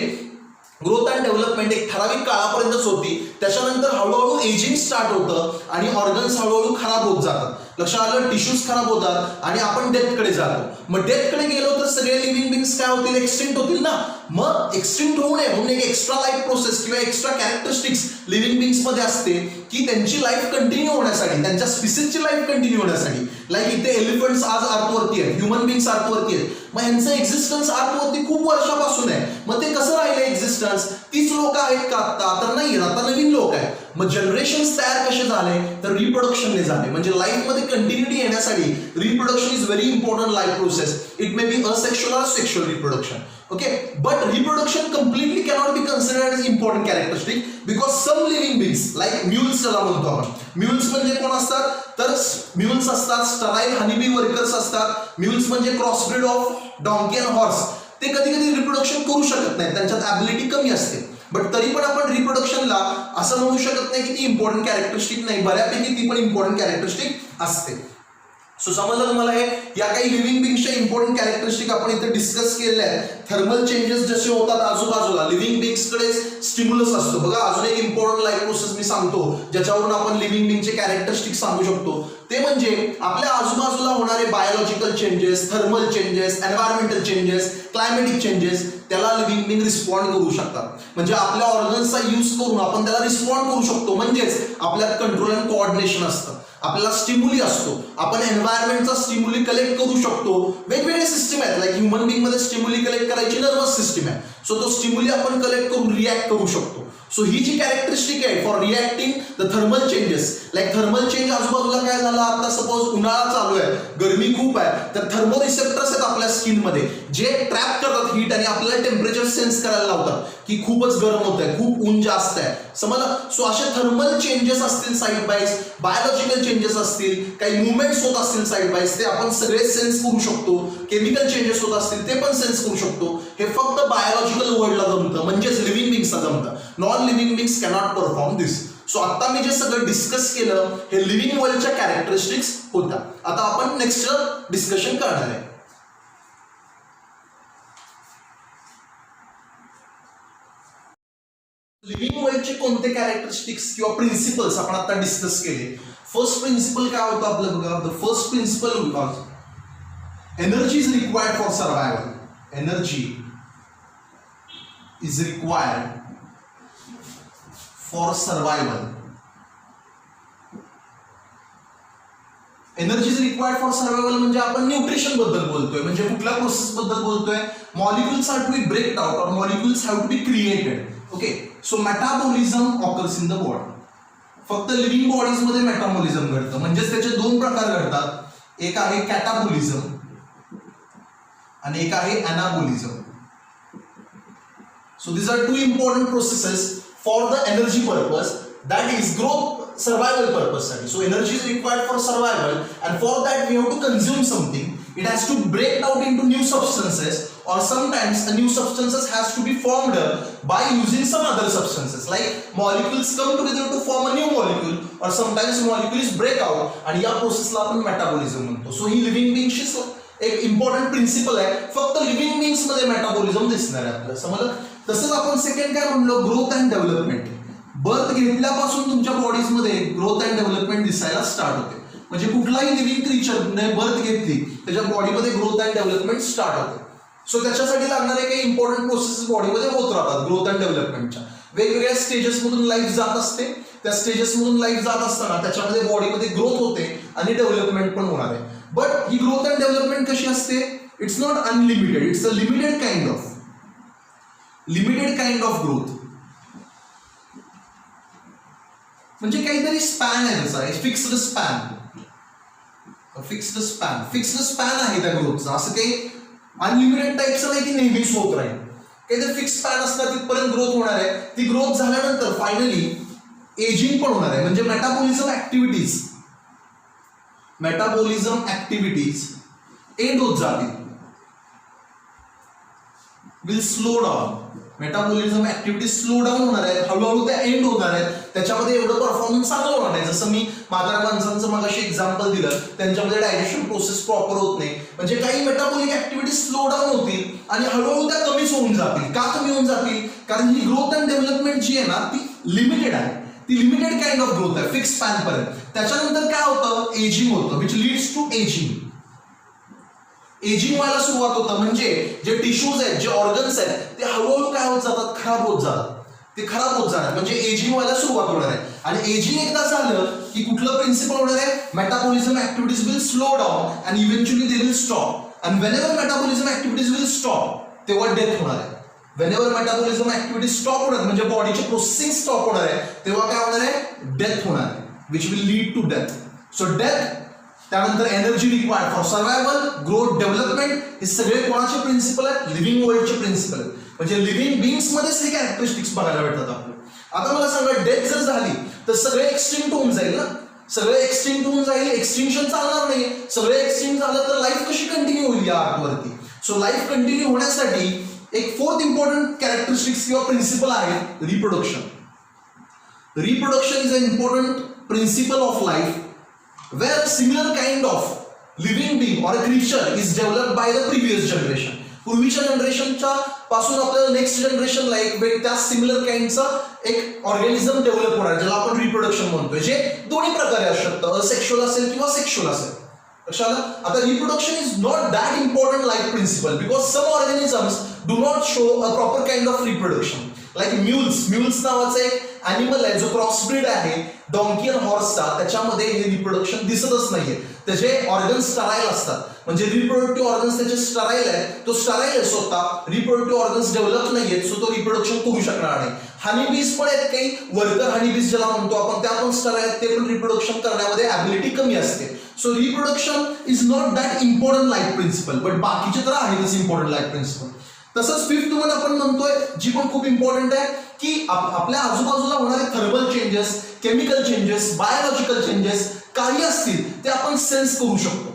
ग्रोथ अँड डेव्हलपमेंट एक ठराविक काळापर्यंतच होती, त्याच्यानंतर हळूहळू एजिंग स्टार्ट होतं आणि ऑर्गन्स हळूहळू खराब होत जातात. लक्षात आलं? टिश्यूज खराब होतात आणि आपण डेथकडे जातो. मग डेथकडे गेलो तर सगळे लिव्हिंग बिंग्स काय होतील? एक्सटिंक्ट होतील ना. मग एक्सटिंक्ट होऊ नये म्हणून एक एक्स्ट्रा लाईफ प्रोसेस किंवा एक्स्ट्रा कॅरेक्टरिस्टिक्स लिव्हिंग बिंग्स मध्ये असते की त्यांची लाईफ कंटिन्यू होण्यासाठी, त्यांच्या स्पीसीजची लाईफ कंटिन्यू होण्यासाठी. लाईक इथे एलिफंट्स आज अर्थवरती आहेत, ह्युमन बिंग्स अर्थवरती आहेत. मग यांचं एक्झिस्टन्स अर्थवरती खूप वर्षापासून आहे. मग ते कसं राहिलं एक्झिस्टन्स? तीच लोक आहेत का आता? तर नाही, आता नवीन लोक आहेत. मग जनरेशन्स तयार कसे झाले? तर रिप्रोडक्शनने झाले. म्हणजे लाईफमध्ये कंटिन्युटी येण्यासाठी reproduction is very important life process. It may be asexual or sexual reproduction. Okay, but reproduction completely cannot be considered as important characteristic because some living beings like mules ज्याला म्हणतो आपण, mules म्हणजे कोण असतात तर mules असतात, sterile honeybee workers असतात. mules म्हणजे crossbreed of donkey and horse. ते कधी कधी रिप्रोडक्शन करू शकत नाही, त्यांच्यात ॲबिलिटी कमी असते, बट तरी पण आपण रिप्रोडक्शनला असं म्हणू शकत नाही की ती इम्पॉर्टंट कॅरेक्टरिस्टिक नाही, बऱ्यापैकी ती पण इम्पॉर्टंट कॅरेक्टरिस्टिक असते. सो समजलं तुम्हाला हे, या काही लिव्हिंग बिंग्सच्या इम्पॉर्टंट कॅरेक्टरिस्टिक आपण इथे डिस्कस केलेल्या आहेत. थर्मल चेंजेस जसे होतात आजूबाजूला, लिव्हिंग बिंग्सकडे स्टिम्युलस असतो. बघा अजून एक इम्पॉर्टंट लाईफ प्रोसेस मी सांगतो ज्याच्यावरून आपण लिव्हिंग बिंगचे कॅरेक्टरिस्टिक सांगू शकतो, ते म्हणजे आपल्या आजूबाजूला होणारे biological changes, thermal changes, environmental changes, climatic changes, त्याला लिव्हिंग बिंग रिस्पॉन्ड करू शकतात. म्हणजे आपल्या ऑर्गन्सचा यूज करून आपण त्याला रिस्पॉन्ड करू शकतो. म्हणजेच आपल्यात कंट्रोल अँड कोऑर्डिनेशन असतं, आपल्याला स्टिम्युली असतो, आपण एन्व्हायरमेंटचा स्टिम्युली कलेक्ट करू शकतो. वेगवेगळे सिस्टम आहेत, लाईक ह्युमन बिंग मध्ये स्टिम्युली कलेक्ट करायची नर्वस सिस्टम आहे. सो तो स्टिम्युली आपण कलेक्ट करून रिॲक्ट करू शकतो. सो ही जी कॅरेक्टरिस्टिक आहे for reacting the thermal changes, like thermal change आजूबाजूला काय झालं, आता सपोज उन्हाळा चालू आहे, गरमी खूप आहे, तर थर्मो रिसेप्टर्स आहेत आपल्या स्किन मध्ये जे ट्रॅप करतात हीट आणि आपल्याला टेम्परेचर सेन्स करायला लावतात की खूपच गरम होत आहे, खूप ऊन जास्त आहे, समजलं. सो असे थर्मल चेंजेस असतील साईड बाय, बायोलॉजिकल चेंजेस असतील, काही मुवमेंट्स होत असतील साईड बाय, ते आपण सगळे सेन्स करू शकतो. केमिकल चेंजेस होत असतील ते पण सेन्स करू शकतो. हे फक्त बायोलॉजिकल वर्ल्डला जमतं, म्हणजेच लिव्हिंग बिंग्सला जमतं. Non living beings cannot perform this. So आता मी जे सगळं डिस्कस केलं हे लिव्हिंग वर्ल्डच्या कॅरेक्टरिस्टिक्स होत्या. आता आपण नेक्स्ट डिस्कशन करणार आहे. लिव्हिंग वर्ल्डचे कोणते कॅरेक्टरिस्टिक्स किंवा प्रिन्सिपल्स आपण आता डिस्कस केले. फर्स्ट प्रिन्सिपल काय होतं आपलं बघा. The first principle was energy is required for survival. Energy is required for survival. Energy is required for survival म्हणजे आपण न्यूट्रिशन बद्दल बोलतोय. म्हणजे कुठल्या प्रोसेस बद्दल बोलतोय. Molecules have to be breaked out और molecules have to be created. Okay, so metabolism occurs in the body. फक्त लिव्हिंग बॉडीज मध्ये मेटाबॉलिझम घडतं, म्हणजेच त्याचे दोन प्रकार घडतात. एक आहे कॅटाबॉलिझम आणि एक आहे anabolism. So these are two important processes for the energy purpose, that is growth survival purpose. So energy is required for survival and for that we have to consume something. It has to break down into new substances or sometimes a new substances has to be formed by using some other substances, like molecules come together to form a new molecule or sometimes molecules break out and या प्रोसेसला आपण metabolism म्हणतो. So ही living बिंग्सची एक important principal आहे. फक्त living बिंग्स मध्ये metabolism दिसणार आहे आपल्याला, समजलं. तसंच आपण सेकंड काय म्हणलो, ग्रोथ अँड डेव्हलपमेंट. बर्थ घेतल्यापासून तुमच्या बॉडीज मध्ये ग्रोथ अँड डेव्हलपमेंट दिसायला स्टार्ट होते. म्हणजे कुठलाही लिव्हिंग क्रिएचरने बर्थ घेतली त्याच्या बॉडीमध्ये ग्रोथ अँड डेव्हलपमेंट स्टार्ट होते. सो त्याच्यासाठी लागणारे काही इम्पॉर्टंट प्रोसेस बॉडीमध्ये होत राहतात ग्रोथ अँड डेव्हलपमेंटच्या. वेगवेगळ्या स्टेजेस मधून लाईफ जात असते. त्या स्टेजेस मधून लाईफ जात असताना त्याच्यामध्ये बॉडीमध्ये ग्रोथ होते आणि डेव्हलपमेंट पण होणार आहे. But he growth and development कशी असते, it's not unlimited, it's a limited kind of growth. म्हणजे काहीतरी स्पॅन आहे त्याचा, फिक्स्ड स्पॅन आहे त्या ग्रोथचा. असं काही अनलिमिटेड टाईपचं नाही की नेहमीच होत राहील. काहीतरी फिक्स स्पॅन असणार, तिथपर्यंत ग्रोथ होणार आहे. ती ग्रोथ झाल्यानंतर फायनली एजिंग पण होणार आहे. म्हणजे मेटाबॉलिझम ऍक्टिव्हिटीज एंड होत जातील, will slow down. Metabolism activities slow down होणार आहेत, हळूहळू त्या एंड होणार आहेत. त्याच्यामध्ये एवढं परफॉर्मन्स चांगलं होणार आहे. जसं मी म्हाताऱ्या माणसांचं मगाशी एक्झाम्पल दिलं, त्यांच्यामध्ये डायजेशन प्रोसेस प्रॉपर होत नाही. म्हणजे काही मेटाबॉलिक ऍक्टिव्हिटीज स्लो डाऊन होतील आणि हळूहळू त्या कमीच होऊन जातील. का कमी होऊन जातील, कारण ही ग्रोथ अँड डेव्हलपमेंट जी आहे ना ती लिमिटेड आहे. ती लिमिटेड काइंड ऑफ ग्रोथ आहे, फिक्स स्पॅन पर्यंत. त्याच्यानंतर काय होतं, एजिंग होतं, which leads to ageing. Ageing व्हायला सुरुवात होतं. म्हणजे जे टिश्यूज आहेत, जे ऑर्गन्स आहेत, ते हळूहळू काय होत जातात, खराब होत जातात. ते खराब होत जाणार, म्हणजे एजिंग व्हायला सुरुवात होणार आहे. आणि एजिंग एकदा झालं की कुठलं प्रिन्सिपल होणार आहे, metabolism activities will slow down and eventually they will stop. And whenever metabolism activities will stop, तेव्हा डेथ होणार आहे. व्हेनेवर मेटाबॉलिझम ऍक्टिव्हिटीज स्टॉप होणार म्हणजे बॉडीची प्रोसेसिंग स्टॉप होणार आहे, तेव्हा काय होणार आहे, डेथ होणार आहे, which will lead to death. So death त्यानंतर energy required for survival, growth, development, हे सगळे कोणाचे प्रिन्सिपल आहेत? लिव्हिंग वर्ल्डचे प्रिन्सिपल आहेत. म्हणजे लिव्हिंग बिंग्स मध्येच हे कॅरेक्टरिस्टिक्स बघायला भेटतात आपल्याला. आता मला सांगा, डेथ जर झाली तर सगळे एक्सटिंक्ट होऊन जाईल ना, सगळे एक्सटिंक्ट होऊन जाईल, एक्सटिंक्शन चालणार नाही. सगळे एक्सटिंक्ट झालं तर लाईफ कशी कंटिन्यू होईल या अर्थवरती? सो लाईफ कंटिन्यू होण्यासाठी एक फोर्थ इम्पॉर्टंट कॅरेक्टरिस्टिक्स किंवा प्रिन्सिपल आहे reproduction. Reproduction is a important principle of life where similar kind of living being or a creature is developed by the previous generation. पूर्वीच्या जनरेशनच्या पासून आपल्याला next जनरेशनला एक त्या सिमिलर काइंडचा एक ऑर्गॅनिझम डेव्हलप होणार, ज्याला आपण रिप्रोडक्शन म्हणतोय, जे दोन्ही प्रकारे असू शकतं, असेक्शुअल असेल किंवा सेक्शुअल असेल. लक्षात आलं? आता reproduction is not that important life principle because some organisms do not show a proper kind of reproduction. Like mules नावाचा एक अॅनिमल आहे जो क्रॉसब्रीड आहे डॉंकी अँड हॉर्सचा, त्याच्यामध्ये हे रिप्रोडक्शन दिसतच नाहीये. त्याचे ऑर्गन्स स्टराईल असतात, म्हणजे रिप्रोडक्टिव्ह ऑर्गन्स त्याचे स्टराईल आहे, तो स्टराईल आहे स्वतः, रिप्रोडक्टिव्ह ऑर्गन्स डेव्हलप नाहीयेत, सो तो रिप्रोडक्शन करू शकणार नाही. हनीबीज पण आहेत, काही वर्कर हनीबीज ज्याला म्हणतो आपण, त्या पण स्टराईल आहेत, ते पण रिप्रोडक्शन करण्यामध्ये ॲबिलिटी कमी असते. So reproduction is not that important life principle, but बाकीचे तर आहेतच इम्पॉर्टंट लाईफ प्रिन्सिपल. तसंच फिफ्थ वन आपण म्हणतोय, जी पण खूप इम्पॉर्टंट आहे, की आपल्या आजूबाजूला होणारे thermal changes, chemical changes, biological changes काही असतील ते आपण सेन्स करू शकतो.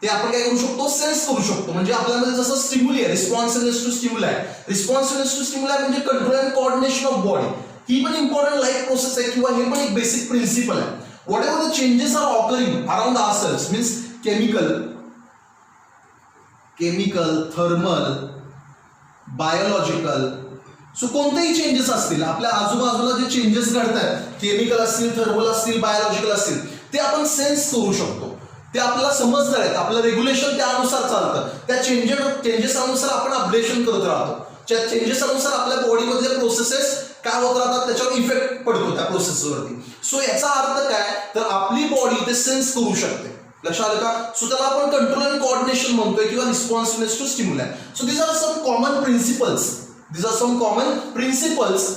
ते आपण काय करू शकतो? सेन्स करू शकतो. म्हणजे आपल्यामध्ये जसं स्टिम्युली आहे, responsiveness to stimuli, responsiveness to stimuli म्हणजे control and coordination of body, ही पण इम्पॉर्टंट लाईफ प्रोसेस आहे किंवा हे पण एक बेसिक प्रिन्सिपल आहे. Whatever the changes are occurring around ourselves means chemical, thermal, biological, so कोणतेही चेंजेस असतील आपल्या आजूबाजूला, जे चेंजेस घडतात, केमिकल असतील, थर्मल असतील, बायोलॉजिकल असतील, ते आपण सेन्स करू शकतो. ते आपल्याला समजणार आहेत, आपलं रेग्युलेशन त्यानुसार चालतं, त्या चेंजेस अनुसार आपण अपडेशन करत राहतो. त्या चेंजेस अनुसार आपल्या बॉडीमधले प्रोसेसेस काय होत राहतात, त्याच्यावर इफेक्ट पडतो त्या प्रोसेसवरती. सो याचा अर्थ काय, तर आपली बॉडी ते सेन्स करू शकते. लक्षात आलं का? सो त्याला आपण कंट्रोल अँड कोऑर्डिनेशन म्हणतोय किंवा responsiveness to stimuli. So these are some common principles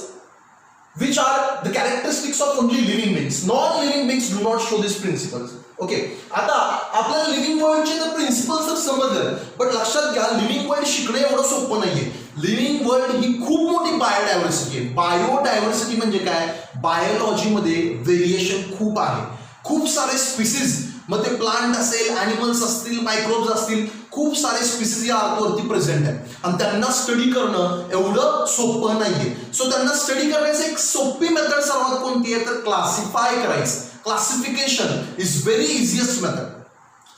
which are the characteristics of only living beings. Non-living beings do not show these principles. Okay, आता आपल्याला लिव्हिंग वर्ल्डचे तर प्रिन्सिपल्स तर समजलं, but लक्षात घ्या, living world शिकणे एवढं सोपं नाहीये. लिव्हिंग वर्ल्ड ही खूप मोठी बायोडायव्हर्सिटी आहे. बायोडायव्हर्सिटी म्हणजे काय? बायोलॉजीमध्ये व्हेरिएशन खूप आहे, खूप सारे स्पीसीज, मग ते प्लांट असेल, ॲनिमल्स असतील, मायक्रोब्स असतील, खूप सारे स्पीसीज या अर्थवरती प्रेझेंट आहे आणि त्यांना स्टडी करणं एवढं सोपं नाहीये. सो त्यांना स्टडी करण्याची एक सोपी मेथड सर्वात कोणती आहे, तर क्लासिफाय करायचं. Classification is very easiest method.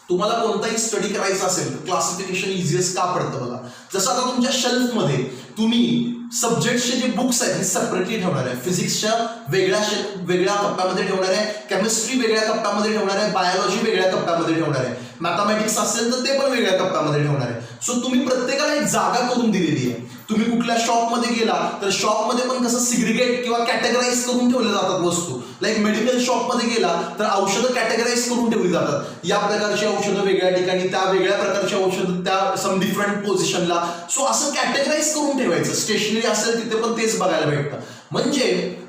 तुम्हाला कोणताही स्टडी करायचा असेल तर क्लासिफिकेशन इझिएस्ट का पडतं बघा. जसं आता तुमच्या शेल्फमध्ये तुम्ही सब्जेक्टचे जे बुक्स आहेत हे सेपरेटली ठेवणार आहे. फिजिक्सच्या वेगळ्या कप्प्यामध्ये ठेवणार आहे, केमिस्ट्री वेगळ्या कप्प्यामध्ये ठेवणार आहे, बायोलॉजी वेगळ्या कप्प्यामध्ये ठेवणार आहे, मॅथमॅटिक्स असेल तर ते पण वेगळ्या कप्प्यामध्ये ठेवणार आहे. सो तुम्ही प्रत्येकाला एक जागा करून दिलेली आहे. तुम्ही कुठल्या शॉपमध्ये गेला तर शॉपमध्ये पण कसं सिग्रिगेट किंवा कॅटेगराईज करून ठेवल्या जातात वस्तू. लाईक मेडिकल शॉपमध्ये गेला तर औषधं कॅटेगराईज करून ठेवली जातात. या प्रकारची औषधं वेगळ्या ठिकाणी, त्या वेगळ्या प्रकारची औषधं त्या सम डिफरंट पोझिशनला. सो असं कॅटेगराईज करून ठेवायचं. स्टेशनरी असेल तिथे पण तेच बघायला भेटतं. म्हणजे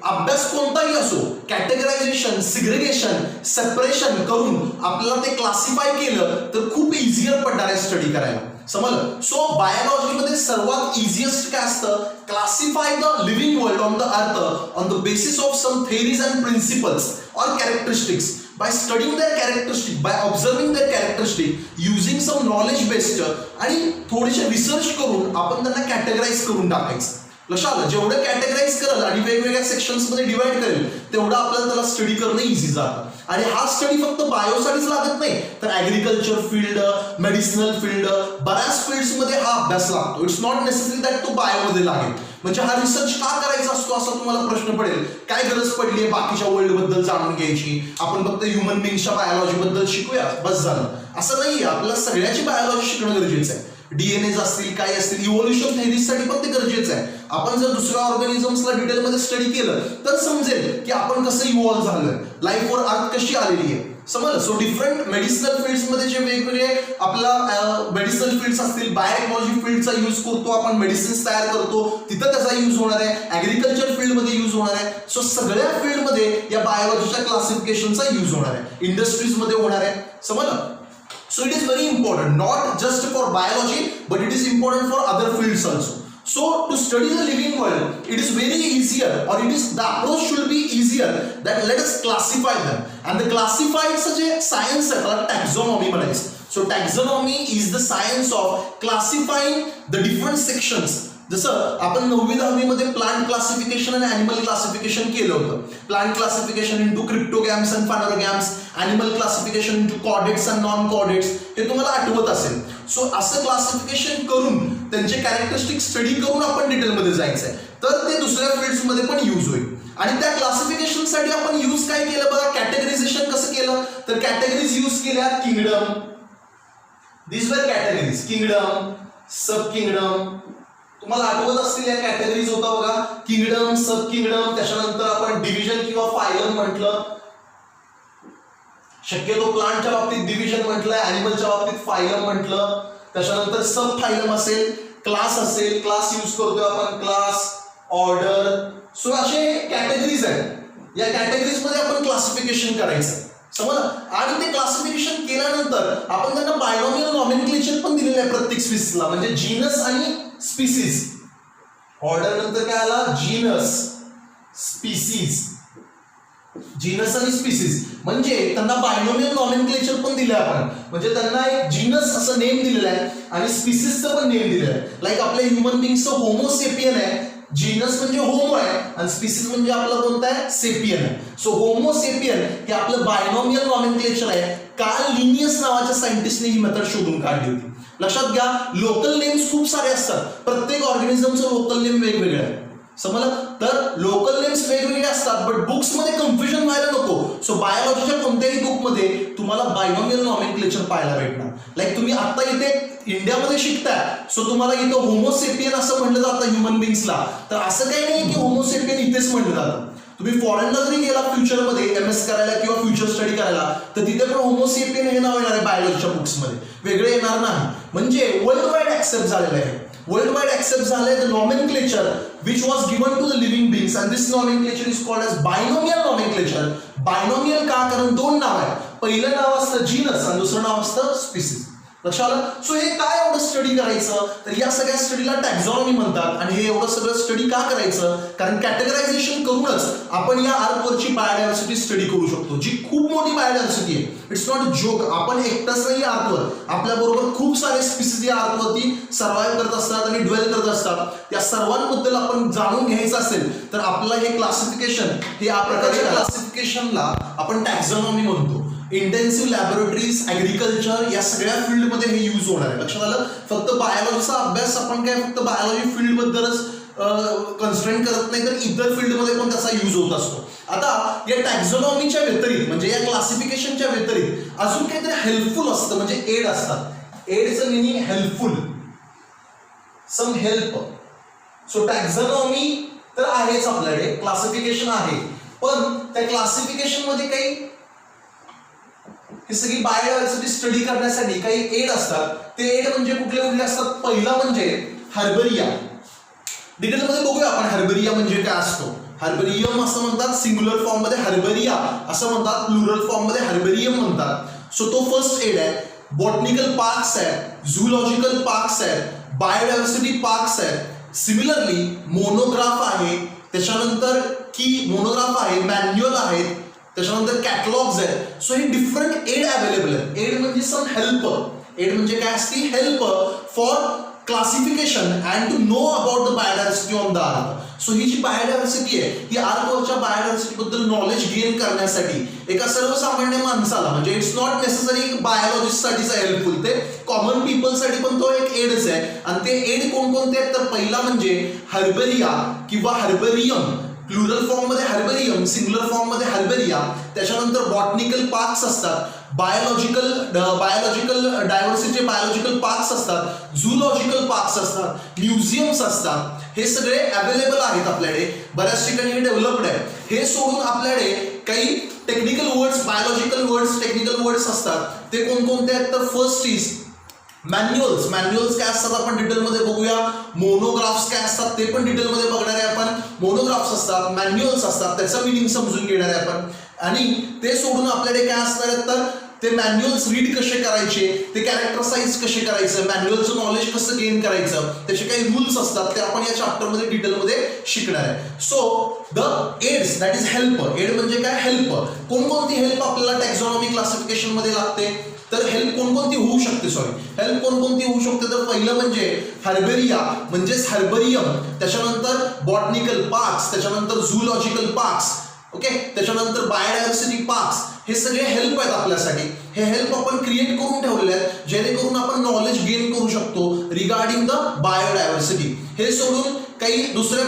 अभ्यास कोणताही असो, कॅटेगरायझेशन, सिग्रिगेशन, सेपरेशन करून आपल्याला ते क्लासिफाय केलं तर खूप इझियर पडणार आहे स्टडी करायला. समजलं? सो बायोलॉजीमध्ये सर्वात इझिएस्ट काय असतं, classify the living world on the earth on the basis of some theories and principles or characteristics. by studying their characteristic, by observing their characteristic, using some knowledge based आणि थोडेसे research करून आपण त्यांना categorise करून टाकायचं. लक्षात आलं? जेवढं कॅटेगराईज करेल आणि वेगवेगळ्या सेक्शन्स मध्ये डिवाइड करेल तेवढं आपल्याला त्याला स्टडी करणं इझी जातं. आणि हा स्टडी फक्त बायोसाठीच लागत नाही, तर ऍग्रिकल्चर फील्ड, मेडिसिनल फील्ड, बऱ्याच फील्ड्स मध्ये हा अभ्यास लागतो. इट्स नॉट नेसेसरी दॅट तो बायोमध्ये लागेल. म्हणजे हा रिसर्च का करायचा असतो असा तुम्हाला प्रश्न पडेल. काय गरज पडली आहे बाकीच्या वर्ल्ड बद्दल जाणून घ्यायची? आपण फक्त ह्युमन बिंगच्या बायोलॉजी बद्दल शिकूया बस झालं, असं नाहीये. आपल्याला सगळ्याची बायोलॉजी शिकणं गरजेचं आहे. डीएनए असतील, काय असतील, इव्होल्युशन थेरीसाठी पण ते गरजेचं आहे. आपण जर दुसऱ्या ऑर्गॅनिझम्सला डिटेलमध्ये स्टडी केलं तर समजेल की आपण कसं इव्हॉल्व्ह झालोय, लाईफवर अर्थ कशी आलेली आहे. समजलं. सो डिफरंट मेडिसिनल फील्ड्समध्ये जे वेगवेगळे आपला मेडिसिनल फील्ड्स असतील, बायोटेक्नॉलॉजी फील्डचा यूज करतो आपण, मेडिसिन्स तयार करतो तिथं त्याचा यूज होणार आहे, ऍग्रिकल्चर फील्डमध्ये यूज होणार आहे. सो सगळ्या फील्डमध्ये या बायोलॉजीच्या क्लासिफिकेशनचा यूज होणार आहे, इंडस्ट्रीजमध्ये होणार आहे. समजलं. So it is very important, not just for biology, but it is important for other fields also. So to study the living world, it is very easier, or it is the approach should be easier that let us classify them. And the classified such a science आहे त्याला taxonomy म्हणायचं. So taxonomy is the science of classifying the different sections. जसं आपण 9वी-10वी मध्ये plant classification आणि animal classification केलं होतं. Plant classification into cryptogams and phanerogams, animal classification into chordates and non chordates, हे तुम्हाला आठवत असेल. सो असं क्लासिफिकेशन करून त्यांचे कॅरेक्टरिस्टिक स्टडी करून आपण डिटेलमध्ये जायचं आहे, तर ते दुसऱ्या फील्ड्समध्ये पण यूज होईल. आणि त्या क्लासिफिकेशनसाठी आपण यूज काय केलं बघा, कॅटेगरायझेशन कसं केलं, तर कॅटेगरीज यूज केल्या. Kingdom, this were categories, kingdom, sub kingdom, तुम्हाला आठवत असतील या कॅटेगरीज होता बघा, किंगडम, सब किंगडम. त्याच्यानंतर आपण डिव्हिजन किंवा फायलम म्हटलं. शक्यतो प्लांटच्या बाबतीत डिव्हिजन म्हटलंय, ॲनिमलच्या बाबतीत फायलम म्हटलं. त्याच्यानंतर सब फायलम असेल, क्लास असेल, क्लास यूज करतोय आपण, क्लास, ऑर्डर. सो असे कॅटेगरीज आहेत. या कॅटेगरीज मध्ये आपण क्लासिफिकेशन करायचं, समजलं. आणि ते क्लासिफिकेशन केल्यानंतर आपण त्यांना बायनॉमियल नॉमेनक्लेचर पण दिलेलं आहे प्रत्येक स्पीसीसला, म्हणजे जीनस आणि स्पीसीज. ऑर्डर नंतर काय आला, जीनस, स्पीसीज. जीनस आणि स्पीसीज म्हणजे त्यांना बायनॉमियल नॉमेनक्लेचर पण दिलंय आपण, म्हणजे त्यांना एक जीनस असं नेम दिलेलं आहे आणि स्पीसीजचं पण नेम दिलेलं आहे. लाईक आपल्या ह्युमन बिंगचं होमोसेपियन आहे, जीनस म्हणजे होमो आहे आणि स्पीसीज म्हणजे आपलं कोणतं आहे, सेपियन आहे. सो होमोसेपियन हे आपलं बायनॉमियल नॉमेनक्लेचर आहे. कार्ल लिनियस नावाच्या सायंटिस्टने ही मेथड शोधून काढली होती. लक्षात घ्या, लोकल नेम्स खूप सारे असतात, प्रत्येक ऑर्गॅनिझमचं लोकल नेम वेगवेगळं आहे, समजलं. तर लोकल नेम्स वेगवेगळे असतात, बट बुक्स मध्ये कन्फ्युजन व्हायला नको. सो बायोलॉजीच्या कोणत्याही बुक मध्ये तुम्हाला बायनॉमियल नॉमेनक्लेचर पाहायला भेटणार. लाईक तुम्ही आता इथे इंडियामध्ये शिकताय, सो तुम्हाला इथं होमोसेपियन असं म्हणलं जातं ह्युमन बिंग्सला. तर असं काही नाही की होमोसेपियन इथेच म्हणलं जातं. तुम्ही फॉरेनला जरी गेला फ्युचरमध्ये एमएस करायला किंवा फ्युचर स्टडी करायला, तर तिथे पण होमोसेपियन हे नाव येणार आहे बायोलॉजीच्या बुक्समध्ये, वेगळे येणार नाही. म्हणजे वर्ल्ड वाईड ऍक्सेप्ट झालेलं आहे. वर्ल्ड वाईड ऍक्सेप्ट झालंय the nomenclature which was given to the living beings and this nomenclature is called as binomial nomenclature. Binomial का, कारण दोन नाव आहेत, पहिलं नाव असतं जीनस आणि दुसरं नाव असतं स्पीसीज. लक्षात आलं. सो हे काय एवढं स्टडी करायचं, तर या सगळ्या स्टडीला टॅक्झॉनॉमी म्हणतात. आणि हे एवढं सगळं स्टडी का करायचं, कारण कॅटेगरायझेशन करूनच आपण या अर्थवरची बायोडायव्हर्सिटी स्टडी करू शकतो, जी खूप मोठी बायोडायव्हर्सिटी आहे. It's not joke. आपण एकटाच नाही अर्थवर, आपल्याबरोबर खूप सारे स्पीसीज या अर्थवरती सर्व्हाइव्ह करत असतात आणि ड्वेल करत असतात. त्या सर्वांबद्दल आपण जाणून घ्यायचं असेल तर आपलं हे क्लासिफिकेशन, हे या प्रकारच्या क्लासिफिकेशनला आपण टॅक्झॉनॉमी म्हणतो. इंटेन्सिव्ह लॅबोरेटरीज, ऍग्रिकल्चर या सगळ्या फील्डमध्ये हे यूज होणार आहे. लक्षात आलं. फक्त बायोलॉजीचा अभ्यास आपण काय फक्त बायोलॉजी फील्ड बद्दलच कन्स्ट्रेंट करत नाही, तर इतर फील्डमध्ये पण त्याचा यूज होत असतो. आता या टॅक्झॉनॉमीच्या व्यतिरिक्त, म्हणजे या क्लासिफिकेशनच्या व्यतिरिक्त अजून काहीतरी हेल्पफुल असतं, म्हणजे एड असतात. एडचं meaning helpful, some help. So taxonomy तर आहेच आपल्याकडे, क्लासिफिकेशन आहे, पण त्या क्लासिफिकेशन मध्ये काही ही सगळी बायोडायव्हर्सिटी स्टडी करण्यासाठी काही एड असतात. ते एड म्हणजे कुठले कुठले असतात. पहिला म्हणजे हर्बेरिया. डिटेलमध्ये बघूया आपण हर्बेरिया म्हणजे काय असतो. हर्बेरियम असं म्हणतात सिंग्युलर फॉर्म मध्ये, हर्बेरिया असं म्हणतात प्लुरल फॉर्म मध्ये, हर्बेरियम म्हणतात. सो तो फर्स्ट एड आहे. बॉटनिकल पार्क्स आहेत, झूलॉजिकल पार्क्स आहेत, बायोडायव्हर्सिटी पार्क्स आहेत. सिमिलरली मोनोग्राफ आहे, त्याच्यानंतर की मोनोग्राफ आहे, मॅन्युअल आहेत, त्याच्यानंतर कॅटलॉग्स आहेत. सो हे डिफरंट एड अवेलेबल आहेत. एड म्हणजे सम हेल्प. एड म्हणजे काय असते, help for classification and to know about the biodiversity on the earth. So ही जी बायोडायव्हर्सिटी आहे, ही अर्थवरच्या बायोडायव्हर्सिटी बद्दल नॉलेज गेन करण्यासाठी एका सर्वसामान्य माणसाला, म्हणजे इट्स नॉट नेसेसरी बायोलॉजिस्टसाठीच हेल्पफुल, ते कॉमन पीपलसाठी पण तो एक एडच आहे. आणि ते एड कोणकोणते आहेत, तर पहिला म्हणजे हर्बेरिया किंवा हर्बेरियम. प्लुरल फॉर्म मध्ये हर्बेरियम, सिंग्युलर फॉर्म मध्ये हर्बेरिया. त्याच्यानंतर बॉटनिकल पार्क्स असतात, बायोलॉजिकल डायव्हर्सिटी बायोलॉजिकल पार्क्स असतात, झूलॉजिकल पार्क्स असतात, म्युझियम्स असतात. हे सगळे अवेलेबल आहेत आपल्याकडे, बऱ्याच ठिकाणी हे डेव्हलप्ड आहे. हे सोडून आपल्याकडे काही technical words, biological words, technical words असतात ते कोणकोणते आहेत तर फर्स्ट इज मॅन्युअल्स. मॅन्युअल्स काय असतात आपण डिटेलमध्ये बघूया. मोनोग्राफ्स काय असतात ते पण डिटेलमध्ये बघणार आहे आपण. मोनोग्राफ्स असतात, मॅन्युअल्स असतात, त्याचं मिनिंग समजून घेणार आहे आपण. आणि ते सोडून आपल्याकडे काय असणार आहे तर ते मॅन्युअल्स रीड कसे करायचे, ते कॅरेक्टराईज कसे करायचं, मॅन्युअलचं नॉलेज कसं गेन करायचं, त्याचे काही रूल्स असतात ते आपण या चॅप्टरमध्ये डिटेलमध्ये शिकणार आहे. So the aids that is help. Aid म्हणजे काय हेल्प. कोणकोणती हेल्प आपल्याला टॅक्झॉनॉमी क्लासिफिकेशन मध्ये लागते तर हेल्प कोणकोणती होऊ शकते, हेल्प कोणकोणती होऊ शकते तर पहिलं म्हणजे हर्बेरिया म्हणजेच हर्बेरियम, त्याच्यानंतर बॉटनिकल पार्क्स, त्याच्यानंतर झूलॉजिकल पार्क्स, ओके, त्याच्यानंतर बायोडायव्हर्सिटी पार्क्स. हे सगळे हेल्प आहेत आपल्यासाठी. हे हेल्प आपण क्रिएट करून ठेवलेले आहेत जेणेकरून आपण नॉलेज गेन करू शकतो रिगार्डिंग द बायोडायव्हर्सिटी. हे सोडून काही दुसऱ्या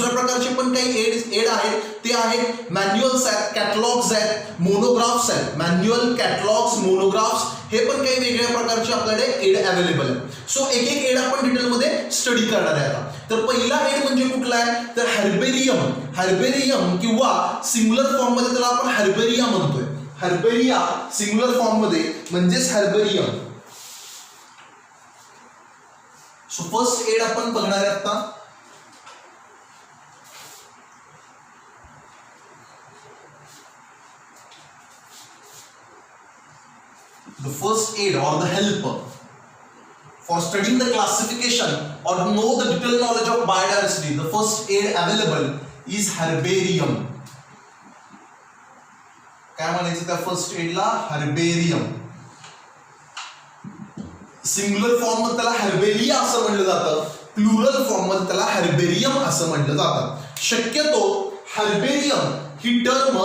प्रकारचे पण काही एड आहेत. ते आहेत मॅन्युअल्स आहेत, कॅटलॉग्स आहेत, मोनोग्राफ्स आहेत. मॅन्युअल, कॅटलॉग्स, मोनोग्राफ्स हे पण काही वेगळ्या प्रकारचे आपल्याकडे एड अवेलेबल आहे. सो एक एक एड आपण डिटेलमध्ये स्टडी करणार आहे आता. तर पहिला एड म्हणजे कुठला आहे तर हर्बेरियम. हर्बेरियम किंवा सिंग्युलर फॉर्म मध्ये त्याला आपण हर्बेरिया म्हणतोय. हर्बेरिया सिंग्युलर फॉर्म मध्ये म्हणजेच हर्बेरियम. सो फर्स्ट एड आपण बघणार आहे आता. The first aid or the help for studying the classification or to know the detailed knowledge of biodiversity, the first aid available is herbarium. काय म्हणायचं त्या first एडला herbarium. Singular form मध्ये त्याला herbaria असं म्हटलं जातं, प्लुरल फॉर्म मध्ये त्याला हर्बेरियम असं म्हटलं जातं. शक्यतो हर्बेरियम ही टर्म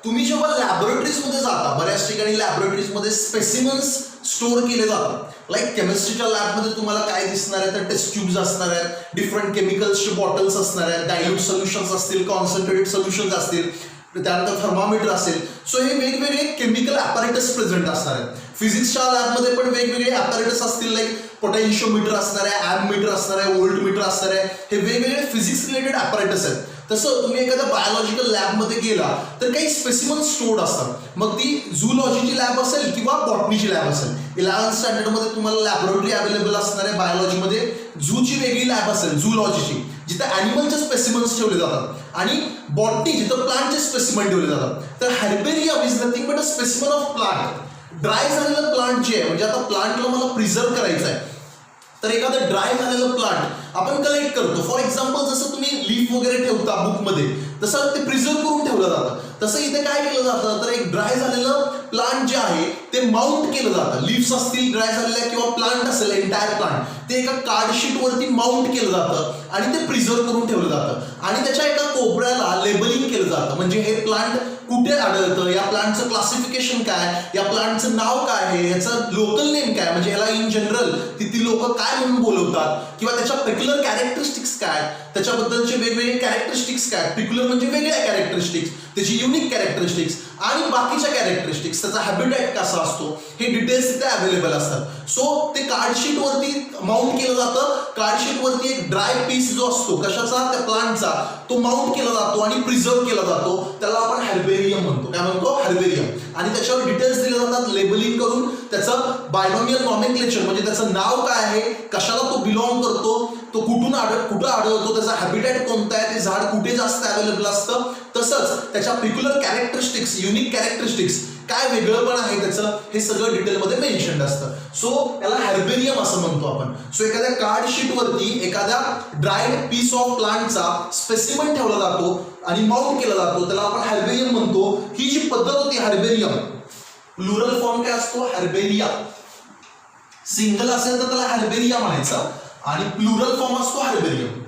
तुम्ही जेव्हा लॅबोरेटरीज मध्ये जाता, बऱ्याच ठिकाणी लॅबोरेटरीज मध्ये स्पेसिमन्स स्टोअर केले जातात. लाईक केमिस्ट्रीच्या लॅबमध्ये तुम्हाला काय दिसणार आहे तर टेस्ट ट्यूब्स असणार आहेत, डिफरंट केमिकल्सचे बॉटल्स असणार आहेत, डायल्यूट सोल्युशन्स असतील, कॉन्सन्ट्रेटेड सोल्युशन्स असतील, त्यानंतर थर्मामीटर असेल. सो हे वेगवेगळे केमिकल ॲपॅरेटस प्रेझेंट असणार आहेत. फिजिक्सच्या लॅबमध्ये पण वेगवेगळे ॲपॅरेटस असतील, लाईक पोटेन्शियोमीटर असणार आहे, ॲममीटर असणार आहे, व्होल्टमीटर असणार आहे. हे वेगवेगळे फिजिक्स रिलेटेड ॲपॅरेटस आहेत. तसं तुम्ही एखाद्या बायोलॉजिकल लॅबमध्ये गेला तर काही स्पेसिमन स्टोर्ड असतात. मग ती झूलॉजीची लॅब असेल किंवा बॉटनीची लॅब असेल. 11th स्टँडर्डमध्ये तुम्हाला लॅबोरेटरी अवेलेबल असणार आहे बायोलॉजीमध्ये. झूची वेगळी लॅब असेल, झूलॉजीची, जिथे ॲनिमलचे स्पेसिमन्स ठेवले जातात, आणि बॉटनी जिथं प्लांटचे स्पेसिमन ठेवले जातात. तर herbarium is nothing but a specimen of plant. Dry झालेलं प्लांट जे आहे, म्हणजे आता प्लांटला मला प्रिझर्व करायचं आहे तर एखादं ड्राय झालेलं प्लांट आपण कलेक्ट करतो. फॉर एक्झाम्पल जसं तुम्ही लीफ वगैरे ठेवता बुकमध्ये तसं ते प्रिझर्व करून ठेवलं जातं. तसं इथे काय केलं जातं तर एक ड्राय झालेलं प्लांट जे आहे ते माउंट केलं जातं. लीव्स असतील ड्राय झालेल्या किंवा प्लांट असेल एंटायर प्लांट, ते एका कार्डशीट वरती माउंट केलं जातं आणि ते प्रिझर्व करून ठेवलं जातं. आणि त्याच्या एका कोपऱ्याला लेबलिंग केलं जातं, म्हणजे हे प्लांट कुठे आढळतं, या प्लांटचं क्लासिफिकेशन काय, या प्लांटचं नाव काय आहे, याचं लोकल नेम काय, म्हणजे ह्याला इन जनरल तिथली लोक काय म्हणून बोलवतात, किंवा त्याच्या पेक्युलर कॅरेक्टरिस्टिक्स काय, त्याच्याबद्दलचे वेगवेगळे कॅरेक्टरिस्टिक्स काय. पेक्युलर म्हणजे वेगळ्या कॅरेक्टरिस्टिक्स, त्याची युनिक कॅरेक्टरिस्टिक्स आणि बाकीच्या कॅरेक्टरिस्टिक्स, त्याचा हॅबिटॅट कसा असतो, हे डिटेल्स तिथे अवेलेबल असतात. सो ते कार्डशीट वरती माउंट केलं जातं. कार्डशीट वरती एक ड्राय पीस जो असतो कशाचा, त्या प्लांटचा, तो माउंट केला जातो आणि प्रिझर्व केला जातो. त्याला आपण हर्बेरियम म्हणतो. काय म्हणतो, हर्बेरियम. आणि त्याच्यावर डिटेल्स दिले जातात लेबलिंग करून. त्याचं बायनॉमियल नॉमेनक्लेचर म्हणजे त्याचं नाव काय आहे, कशाला तो बिलॉंग करतो, तो कुठं आढळतो, त्याचा हॅबिटॅट कोणता आहे, ते झाड कुठे जास्त अवेलेबल असतं, तसंच त्याच्या पेक्युलर कॅरेक्टरिस्टिक्स, युनिक कॅरेक्टरिस्टिक्स, काय वेगळं पण आहे त्याचं, हे सगळं डिटेलमध्ये मेन्शन्ड असतं. सो याला हर्बेरियम असं म्हणतो आपण. सो एखाद्या कार्डशीट वरती एखाद्या ड्राईड पीस ऑफ प्लांटचा स्पेसिमन ठेवला जातो आणि माउंट केला जातो, त्याला आपण हर्बेरियम म्हणतो. ही जी पद्धत होती हर्बेरियम, प्लुरल फॉर्म काय असतो, हर्बेरिया. सिंगल असेल तर त्याला हर्बेरिया म्हणायचं आणि प्लुरल फॉर्म असतो हर्बेरियम.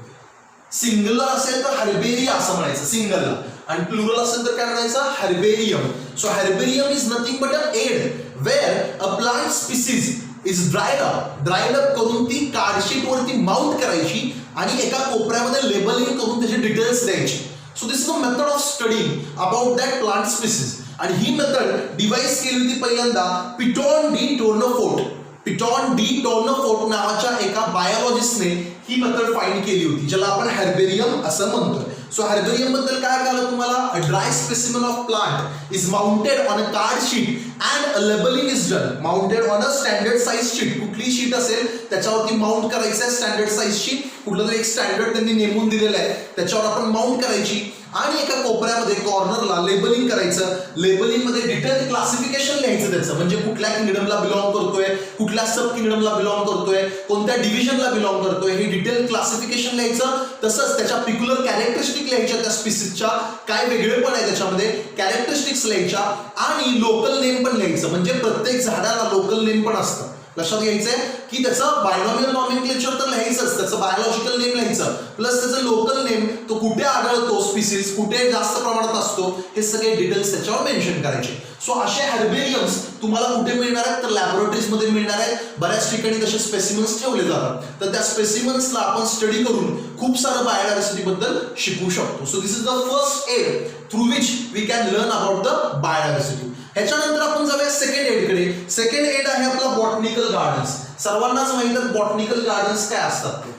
सिंगलर असेल तर हर्बेरिया असं म्हणायचं सिंगलला, आणि प्लुरल असेल तर काय म्हणायचं, herbarium. So herbarium is nothing but a aid where a plant species is dried up करून ती कार्डशीट वरती माउंट करायची आणि एका कोपऱ्यामध्ये लेबलिंग करून त्याचे डिटेल्स द्यायचे. So this is a method of studying about that plant species. आणि ही मेथड डिवाइस केली होती पहिल्यांदा पिटॉन डी टोर्नफोर्ट. पिटॉन डी टोर्नफोर्ट नावाच्या एका बायोलॉजिस्टने ही मेथड फाइंड केली होती, ज्याला आपण हर्बेरियम असं म्हणतोय. सो हर्बेरियम बद्दल काय कळलं तुम्हाला? A dry specimen of plant is mounted on a card sheet and labelling is done. Mounted on a standard size sheet. कुठली शीट असेल त्याच्यावरती माउंट करायचं आहे स्टँडर्ड साइजची. कुठलं तरी एक स्टँडर्ड त्यांनी नेमून दिलेलं आहे, त्याच्यावर आपण माउंट करायची आणि एका कोपऱ्यामध्ये कॉर्नरला लेबलिंग करायचं. लेबलिंग मध्ये डिटेल क्लासिफिकेशन लिहायचं त्याचं, म्हणजे कुठल्या किंगडमला बिलॉंग करतोय, कुठल्या सब किंगडमला बिलॉंग करतोय, कोणत्या डिव्हिजनला बिलॉंग करतोय, हे डिटेल क्लासिफिकेशन लिहायचं. तसंच त्याच्या पिक्युलर कॅरेक्टरिस्टिक लिहायच्या, त्या स्पीसीजच्या काय वेगळेपण आहे त्याच्यामध्ये कॅरेक्टरिस्टिक्स लिहायच्या. आणि लोकल नेम पण लिहायचं, म्हणजे प्रत्येक झाडाला लोकल नेम पण असतं. लक्षात घ्यायचंय की त्याचं बायोनॉमियल नॉमेनक्लेचर तर लिहायचंच, त्याचं बायोलॉजिकल नेम लिहायचं, प्लस त्याचं लोकल नेम, तो कुठे आढळतो स्पीसीज, कुठे जास्त प्रमाणात असतो, हे सगळे डिटेल्स त्याच्यावर मेन्शन करायचे. सो असे हर्बेरियम्स तुम्हाला कुठे मिळणार आहेत? तर लॅबोरेटरीज मध्ये मिळणार आहेत. बऱ्याच ठिकाणी तसे स्पेसिमन्स ठेवले जातात, तर त्या स्पेसिमन्सला आपण स्टडी करून खूप सारं बायोडायव्हर्सिटी बद्दल शिकू शकतो. So this is the first aid through which we can learn about the biodiversity. ह्याच्यानंतर आपण जाऊया सेकंड एड कडे. सेकंड एड आहे आपला बॉटनिकल गार्डन्स. सर्वांनाच माहित आहे बॉटनिकल गार्डन्स काय असतात ते.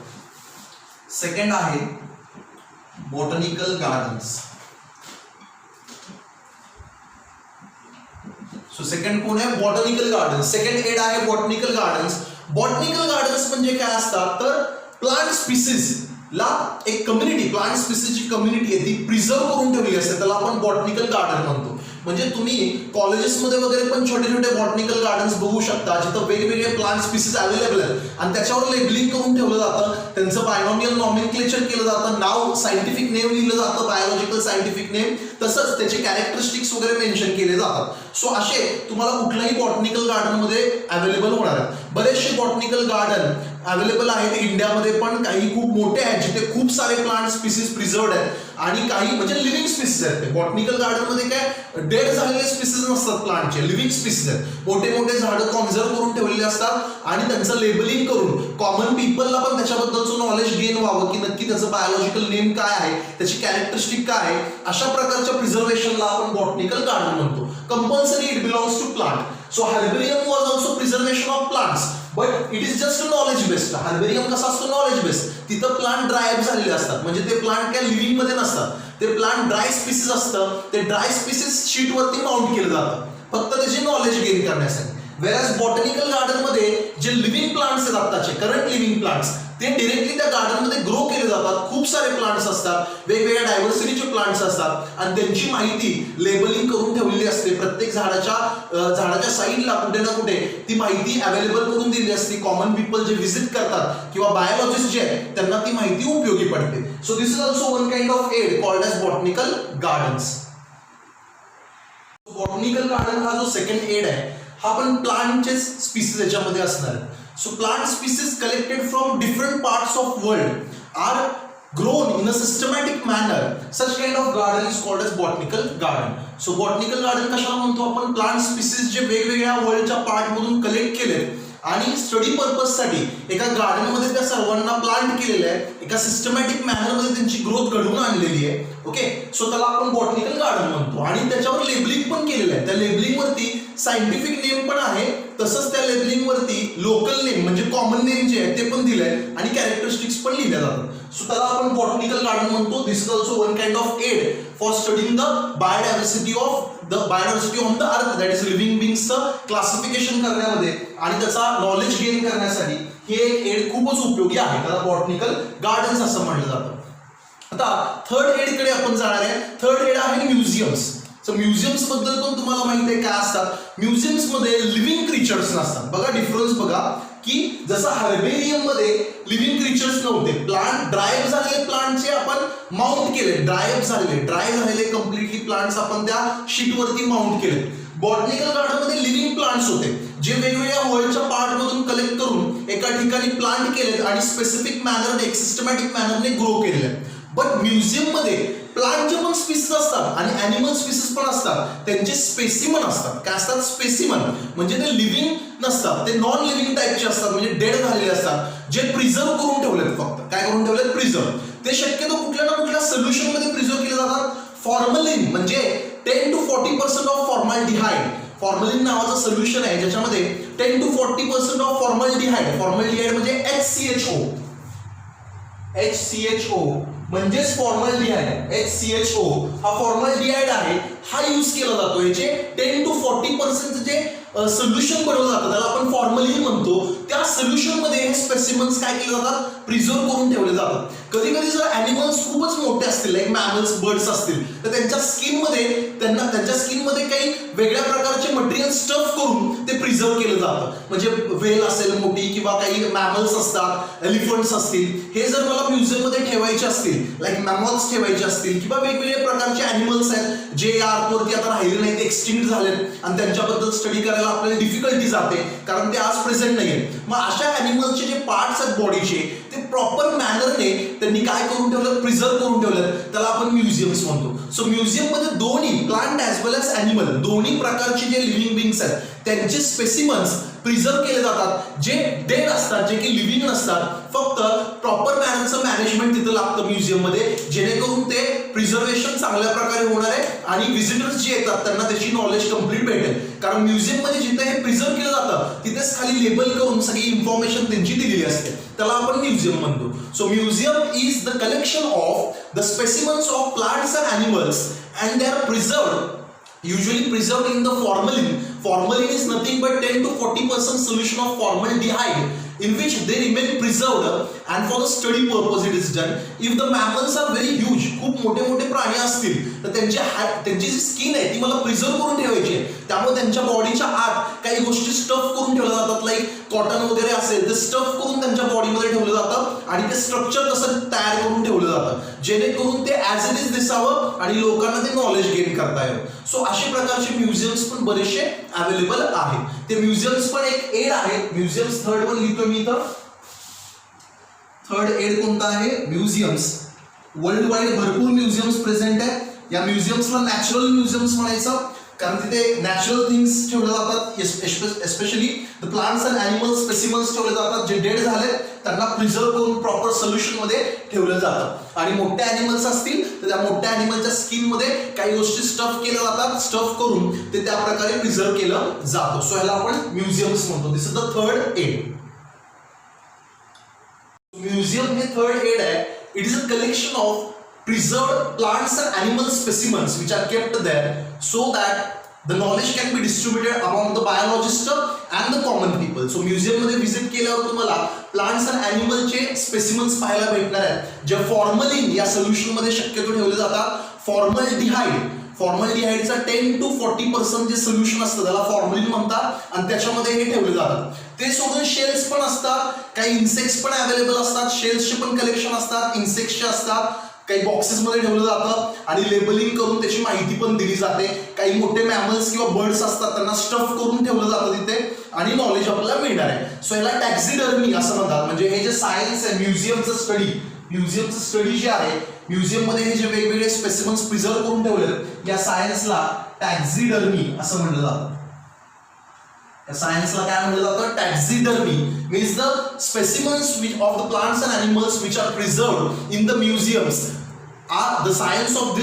सेकंड आहे बॉटनिकल गार्डन्स. सो सेकंड कोण आहे? Botanical gardens. सेकंड एड आहे बॉटनिकल गार्डन्स. बॉटनिकल गार्डन्स म्हणजे काय असतात? तर प्लांट स्पीसीज ला एक कम्युनिटी, प्लांट स्पीसीजची कम्युनिटी आहे ती प्रिझर्व करून ठेवली असते, त्याला आपण बॉटनिकल गार्डन म्हणतो. म्हणजे तुम्ही कॉलेजेसमध्ये वगैरे पण छोटे छोटे बॉटनिकल गार्डन्स बघू शकता, जिथं वेगवेगळे प्लांट स्पीसीज अवेलेबल आहेत आणि त्याच्यावर लेबलिंग करून ठेवलं जातं, त्यांचं बायोनॉमियल नॉमेनक्लेचर केलं जातं, नाव सायंटिफिक नेम लिहिलं जातं, बायोलॉजिकल सायंटिफिक नेम, तसंच त्याचे कॅरेक्टरिस्टिक्स वगैरे मेन्शन केले जातात. सो असे तुम्हाला कुठल्याही बॉटनिकल गार्डन मध्ये अवेलेबल होणार आहेत. बरेचसे बॉटनिकल गार्डन अवेलेबल आहेत इंडियामध्ये, पण काही खूप मोठे आहेत जिथे खूप सारे प्लांट स्पीसीज प्रिझर्वड आहेत आणि काही म्हणजे लिव्हिंग स्पीसीज आहेत. ते बॉटनिकल गार्डन मध्ये काय डेड झालेले स्पीसीज नसतात, प्लांटचे लिव्हिंग स्पीसीज आहेत. मोठे मोठे झाडं कॉन्झर्व करून ठेवलेले असतात आणि त्यांचं लेबलिंग करून कॉमन पीपलला पण त्याच्याबद्दलचं नॉलेज गेन व्हावं की नक्की त्याचं बायोलॉजिकल नेम काय आहे, त्याची कॅरेक्टरिस्टिक काय आहे, अशा प्रकारच्या प्रिझर्वेशनला आपण बॉटनिकल गार्डन म्हणतो. Compulsory it belongs to plant. So herbarium was also preservation of plants, but it is just knowledge based. Herbarium कसा असतो? Knowledge based. तिथं प्लांट ड्राय झालेले असतात, म्हणजे ते प्लांट काय लिव्हिंग मध्ये नसतात, ते प्लांट ड्राय स्पीसीज असतं. ते ड्राय स्पीसीज शीट वरती माउंट केलं जातं फक्त त्याची नॉलेज गेन करण्यासाठी. वेअरएज बॉटनिकल गार्डन मध्ये जे लिव्हिंग प्लांट्स आहेत आताचे करंट लिव्हिंग प्लांट्स, ते डिरेक्टली त्या गार्डन मध्ये ग्रो केले जातात. खूप सारे प्लांट्स असतात, वेगवेगळ्या डायव्हर्सिटीचे प्लांट्स असतात आणि त्यांची माहिती लेबलिंग करून ठेवलेली असते. प्रत्येक झाडाच्या साईडला कुठे ना कुठे ती माहिती अवेलेबल करून दिली असते. कॉमन पीपल जे व्हिजिट करतात किंवा बायोलॉजिस्ट जे आहेत त्यांना ती माहिती उपयोगी पडते. So this is also one kind of aid called as botanical gardens. Botanical garden हा जो सेकंड एड आहे हा पण प्लांटचे स्पीसीज याच्यामध्ये असणार आहे. So plant species collected from different parts of world are grown in a systematic manner. Such kind of garden is called as botanical garden. So botanical garden कशाला म्हणतो आपण? प्लांट स्पीसीज जे वेगवेगळ्या वर्ल्डच्या पार्ट मधून collect केले आणि study purpose साठी एका गार्डन मध्ये त्या सर्वांना प्लांट केलेलं आहे, एका सिस्टमॅटिक मॅनर मध्ये त्यांची ग्रोथ घडवून आणलेली आहे. ओके, सो त्याला आपण बॉटनिकल गार्डन म्हणतो आणि त्याच्यावर लेबलिंग पण केलेलं आहे. त्या लेबलिंग वरती सायंटिफिक नेम पण आहे, तसंच त्या लेबलिंग वरती लोकल नेम म्हणजे कॉमन नेम जे आहे ते पण दिलंय आणि कॅरेक्टरिस्टिक्स पण लिहिल्या जातात. सो त्याला आपण बॉटनिकल गार्डन म्हणतो. This is also one kind of aid for studying the biodiversity on the earth, that is living बीइंग्सचं क्लासिफिकेशन करण्यामध्ये आणि त्याचा नॉलेज गेन करण्यासाठी हे एक एड खूपच उपयोगी आहे. त्याला बॉटनिकल गार्डन्स असं म्हटलं जातं. आता थर्ड एड कडे आपण जाणार आहे. थर्ड एड आहे म्युझियम्स. सो म्युझियम्स बद्दल पण तुम्हाला माहिती आहे काय असतात. म्युझियम्स मध्ये लिव्हिंग क्रिएचर्स नसतात. बघा डिफरन्स बघा की जसं हर्बेरियम मध्ये लिव्हिंग क्रिएचर्स नव्हते, प्लांट ड्राय झालेले प्लांटचे आपण माउंट केले, ड्राय झालेले कम्प्लिटली प्लांट्स आपण त्या शीट वरती माउंट केले. बॉटनिकल गार्डन मध्ये लिव्हिंग प्लांट्स होते जे वेगवेगळ्या वर्ल्डच्या पार्ट मधून कलेक्ट करून एका ठिकाणी प्लांट केलेत आणि स्पेसिफिक मॅनरने सिस्टमॅटिक मॅनरने ग्रो केलेले. बट म्युझियम मध्ये प्लांटचे पण स्पीसीज असतात आणि ॲनिमल स्पीसीज पण असतात, त्यांचे स्पेसिमन असतात. काय असतात? स्पेसिमन म्हणजे ते लिव्हिंग नसतात, ते नॉन लिव्हिंग टाईपचे असतात, म्हणजे डेड झालेले असतात, जे प्रिझर्व करून ठेवलेत. फक्त काय करून ठेवलेत? प्रिझर्व. ते शक्यतो कुठल्या ना कुठल्या सोल्युशन मध्ये प्रिझर्व केले जातात. फॉर्मलिन म्हणजे 10 to 40% ऑफ फॉर्मल्डिहाइड. फॉर्मलिन नावाचं सोल्युशन आहे ज्याच्यामध्ये 10 to 40% ऑफ फॉर्मल्डिहाइड म्हणजे HCHO म्हणजेच फॉर्मल्डिहाइड HCHO हा फॉर्मल्डिहाइड आहे, हा यूज केला जातो. याचे 10 to 40% जे सोल्युशन बनवलं जातं त्याला आपण फॉर्मलिन म्हणतो. त्या सोल्युशन मध्ये हे स्पेसिमन्स काय केले जातात, प्रिझर्व करून ठेवले जातात. कधी कधी जर ॲनिमल्स खूपच मोठे असतील, लाईक मॅमल्स, बर्ड्स असतील, तर त्यांच्या स्किन मध्ये काही वेगळ्या प्रकारचे मटेरियल स्टफ करून ते प्रिझर्व केलं जातं. म्हणजे व्हेल असेल मोठी किंवा काही मॅमल्स असतात, एलिफंट्स असतील, हे जर मला म्युझियम मध्ये ठेवायचे असतील, लाईक मॅमॉथ्स ठेवायचे असतील किंवा वेगवेगळ्या प्रकारचे ॲनिमल्स आहेत जे या अर्थवरती आता राहिले नाहीत, एक्सटिंक्ट झालेत आणि त्यांच्याबद्दल स्टडी करायला आपल्याला डिफिकल्टी जाते कारण ते आज प्रेझेंट नाहीये. मग अशा ॲनिमल्सचे जे पार्ट्स आहेत बॉडीचे ते प्रॉपर मॅनरने त्यांनी काय करून ठेवलं, प्रिझर्व करून ठेवलं, त्याला आपण म्युझियम्स म्हणतो. सो म्युझियम मध्ये दोन्ही प्लांट ॲज वेल एज ॲनिमल, दोन्ही प्रकारचे जे लिव्हिंग बिंग्स आहेत त्यांचे स्पेसिमन्स प्रिझर्व केले जातात, जे डेड असतात, जे की लिव्हिंग नसतात. फक्त प्रॉपर मॅनरचं मॅनेजमेंट तिथं लागतं म्युझियम मध्ये, जेणेकरून ते प्रिझर्वेशन चांगल्या प्रकारे होणार आहे आणि व्हिजिटर्स जे येतात त्यांना त्याची नॉलेज कंप्लीट भेटेल. कारण म्युझियम मध्ये जिथे हे प्रिझर्व केलं जातं तिथेच खाली लेबल करून सगळी इन्फॉर्मेशन त्यांची दिलेली असते, त्याला आपण म्युझियम म्हणतो. So museum is the collection of the specimens of plants and animals and they are preserved, usually preserved in the formalin. Formalin is nothing but 10 to 40% solution of formaldehyde in which they remain preserved and for the study purpose it is done. If the mammals are very huge, खूप मोठे मोठे प्राणी असतील तर त्यांची जी skin आहे ती मला प्रिझर्व करून ठेवायची आहे, त्यामुळे त्यांच्या बॉडीच्या आत काही गोष्टी स्टफ करून ठेवल्या जातात, लाईक कॉटन वगैरे असेल ते स्टफ करून त्यांच्या बॉडीमध्ये ठेवलं जातं आणि ते स्ट्रक्चर तसं तयार करून ठेवलं जातं, जेणेकरून ते ॲज इट इज दिसावं आणि लोकांना ते नॉलेज गेन करता यावं. सो अशा प्रकारचे म्युझियम्स पण बरेचसे अवेलेबल आहेत. ते म्युझियम्स पण एक एड आहे. म्युझियम्स थर्ड वन लिहितो मी इथं. थर्ड एड कोणता आहे, म्युझियम्स. वर्ल्ड वाईड भरपूर म्युझियम्स प्रेझेंट आहेत. या म्युझियम्सला नॅचरल म्युझियम्स म्हणायचं कारण तिथे नॅचरल थिंग्स ठेवले जातात, especially the plants and animals specimens ठेवले जातात, जे डेड झाले त्यांना प्रिझर्व करून प्रॉपर सोल्युशन मध्ये ठेवलं जातं. आणि मोठ्या ॲनिमल्स असतील तर त्या मोठ्या ॲनिमलच्या स्किन मध्ये काही गोष्टी स्टफ केल्या जातात, स्टफ करून ते त्या प्रकारे प्रिझर्व केलं जातं. सो ह्याला आपण म्युझियम्स म्हणतो. This is the third aid. Museum हे थर्ड एड आहे. It is a collection of preserved plants and animal specimens which are kept there so that the knowledge can be distributed among the biologists and the common people. So museum मध्ये visit केल्यावर तुम्हाला plants and animal चे specimens पाहायला भेटणार आहेत, जे formalin या solution मध्ये शक्यतो ठेवले जातात. फॉर्मल्डिहाइडचा 10 to 40% जे सोल्युशन असतं त्याला फॉर्मलिन म्हणतात आणि त्याच्यामध्ये हे ठेवले जातात. ते सोडून शेल्स पण असतात, काही इन्सेक्ट्स पण अवेलेबल असतात, शेल्सचे पण कलेक्शन असतात, इन्सेक्ट्सचे असतात, काही बॉक्सेस मध्ये ठेवलं जातं आणि लेबलिंग करून त्याची माहिती पण दिली जाते. काही मोठे मॅमल्स किंवा बर्ड्स असतात त्यांना स्टफ करून ठेवलं जातं तिथे आणि नॉलेज आपल्याला मिळणार आहे. सो याला टॅक्झिडर्मी असं म्हणतात. म्हणजे हे जे सायन्स आहे म्युझियमचं स्टडी जे आहे, म्युझियम मध्ये हे जे वेगवेगळे स्पेसिमन्स प्रिझर्व करून ठेवले या सायन्सला टॅक्झिडर्मी असं म्हणलं जातं. या सायन्सला काय म्हणलं जातं, taxidermy means the specimens of the plants and animals which are preserved in the museums are the science of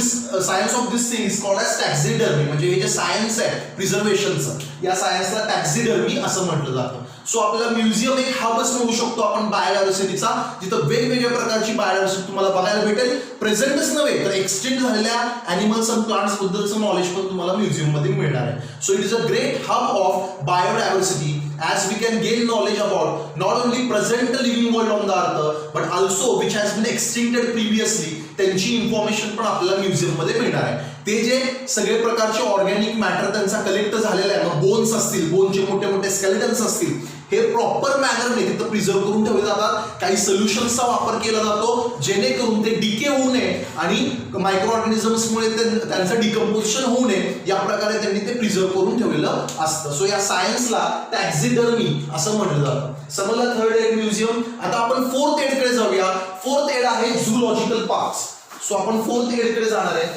this thing is called as taxidermy. म्हणजे हे जे सायन्स आहे प्रिझर्वेशनचं, या सायन्सला टॅक्झिडर्मी असं म्हटलं जातं. सो आपल्याला म्युझियम एक हबच म्हणू शकतो आपण बायोडायव्हर्सिटीचा, जिथं वेगवेगळ्या प्रकारची बायोडायव्हर्सिटी तुम्हाला बघायला भेटेल. प्रेझेंटच नव्हे तर एक्सटिंक्ट झालेल्या ॲनिमल्स अँड प्लांट्स बद्दलचं नॉलेज पण तुम्हाला म्युझियम मध्ये मिळणार आहे. So it is a great hub of biodiversity as we can gain knowledge about not only present living world on the earth but also which has been extincted previously. त्यांची information पण आपल्याला museum मध्ये मिळणार आहे. ते जे सगळे प्रकारचे ऑर्गॅनिक मॅटर त्यांचा कलेक्ट झालेला आहे, मग बोन्स असतील, बोनचे मोठे मोठे स्केलेटन्स असतील, हे प्रॉपर मॅनरने तिथं प्रिझर्व करून ठेवले जातात. काही सोल्युशन्सचा वापर केला जातो जेणेकरून ते डिके होऊ नये आणि मायक्रो ऑर्गॅनिझम्समुळे त्यांचं डिकम्पोजिशन होऊ नये, या प्रकारे त्यांनी ते प्रिझर्व करून ठेवलेलं असतं. सो या सायन्सला टॅक्झिडर्मी असं म्हटलं जातं. समजलं थर्ड एड म्युझियम. आता आपण फोर्थ एड कडे जाऊया. फोर्थ एड आहे झूलॉजिकल पार्क्स. सो आपण फोर्थ एड कडे जाणार आहे.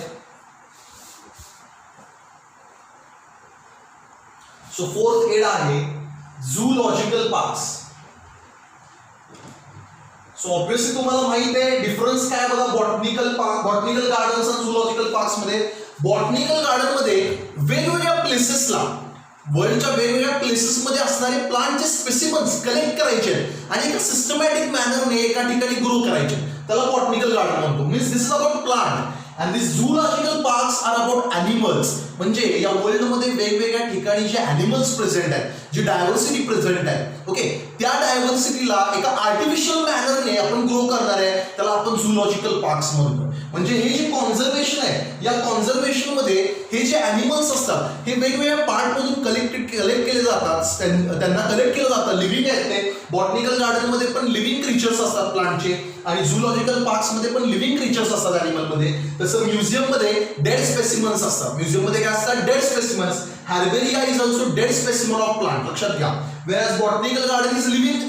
सो फोर्थ एड आहे झूलॉजिकल पार्क्स. सो ऑब्वियसली तुम्हाला माहित आहे डिफरन्स काय बघा बॉटनिकल गार्डन्स आणि झूलॉजिकल पार्क्स मध्ये. बॉटनिकल गार्डन मध्ये वेगवेगळ्या प्लेसेसला वर्ल्डच्या वेगवेगळ्या प्लेसेसमध्ये असणारे प्लांटचे स्पेसिमन्स कलेक्ट करायचे आणि एका सिस्टमॅटिक मॅनरने एका ठिकाणी ग्रो करायचे, त्याला बॉटनिकल गार्डन म्हणतो. Means this is about plant and this zoological parks are about animals. म्हणजे या वर्ल्डमध्ये वेगवेगळ्या ठिकाणी जे ॲनिमल्स प्रेझेंट आहेत, जी डायव्हर्सिटी प्रेझेंट आहे, ओके, त्या डायव्हर्सिटीला एका आर्टिफिशियल मॅनरने आपण ग्रो करणार आहे, त्याला आपण झूलॉजिकल पार्क्स म्हणतो. म्हणजे हे जे कॉन्झर्वेशन आहे, या कॉन्झर्वेशन मध्ये हे जे ॲनिमल्स असतात हे वेगवेगळ्या पार्ट मधून कलेक्ट केले जातात, त्यांना कलेक्ट केलं जातं. लिव्हिंग आहेत ते. बॉटनिकल गार्डन मध्ये पण लिव्हिंग क्रिचर्स असतात प्लांटचे, आणि झूलॉजिकल पार्क्स मध्ये पण लिव्हिंग क्रिचर्स असतात ॲनिमल मध्ये. तसं म्युझियम मध्ये डेड स्पेसिमन्स असतात. म्युझियम मध्ये काय असतात? Dead specimens. Herbaria is also dead specimen of plant, लक्षात घ्या. Whereas botanical garden is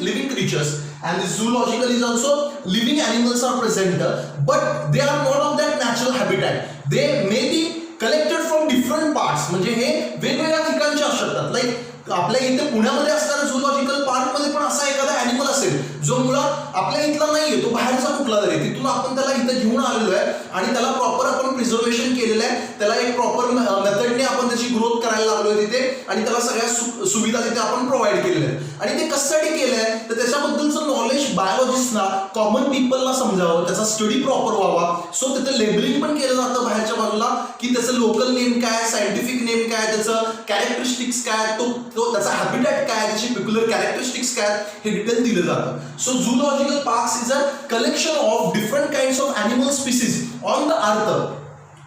living creatures and the zoological is also living animals are present, but they are not of that natural habitat. They may be collected from different parts. म्हणजे हे वेगवेगळ्या ठिकाणचे असू शकतात. Like आपल्या इथे पुण्यामध्ये असणाऱ्या झूलॉजिकल पार्क मध्ये पण असा एखादा ॲनिमल असेल जो मुळात आपल्या इथला नाहीये, तो बाहेरचा कुठला तरी, तिथून आपण त्याला इथे घेऊन आलेलो आहे आणि त्याला प्रॉपर आपण प्रिझर्वेशन केलेलं आहे, त्याला एक प्रॉपर मेथडने आपण त्याची ग्रोथ करायला लागलोय तिथे, आणि त्याला सगळ्या सुविधा तिथे आपण प्रोव्हाइड केलेल्या आहेत. आणि ते कशासाठी केलंय तर त्याच्याबद्दलचं नॉलेज बायोलॉजिस्टना, कॉमन पीपलला समजावं, त्याचा स्टडी प्रॉपर व्हावा. सो तिथे लेबलिंग पण केलं जातं बाहेरच्या बाजूला की त्याचं लोकल नेम काय, सायंटिफिक नेम काय, त्याचं कॅरेक्टरिस्टिक्स काय, तो त्याचा हॅबिटॅट काय, त्याची पेक्युलर कॅरेक्टरिस्टिक्स काय, हे डिटेल दिलं जातं. So zoological parks is a collection of different kinds of animal species on the अर्थ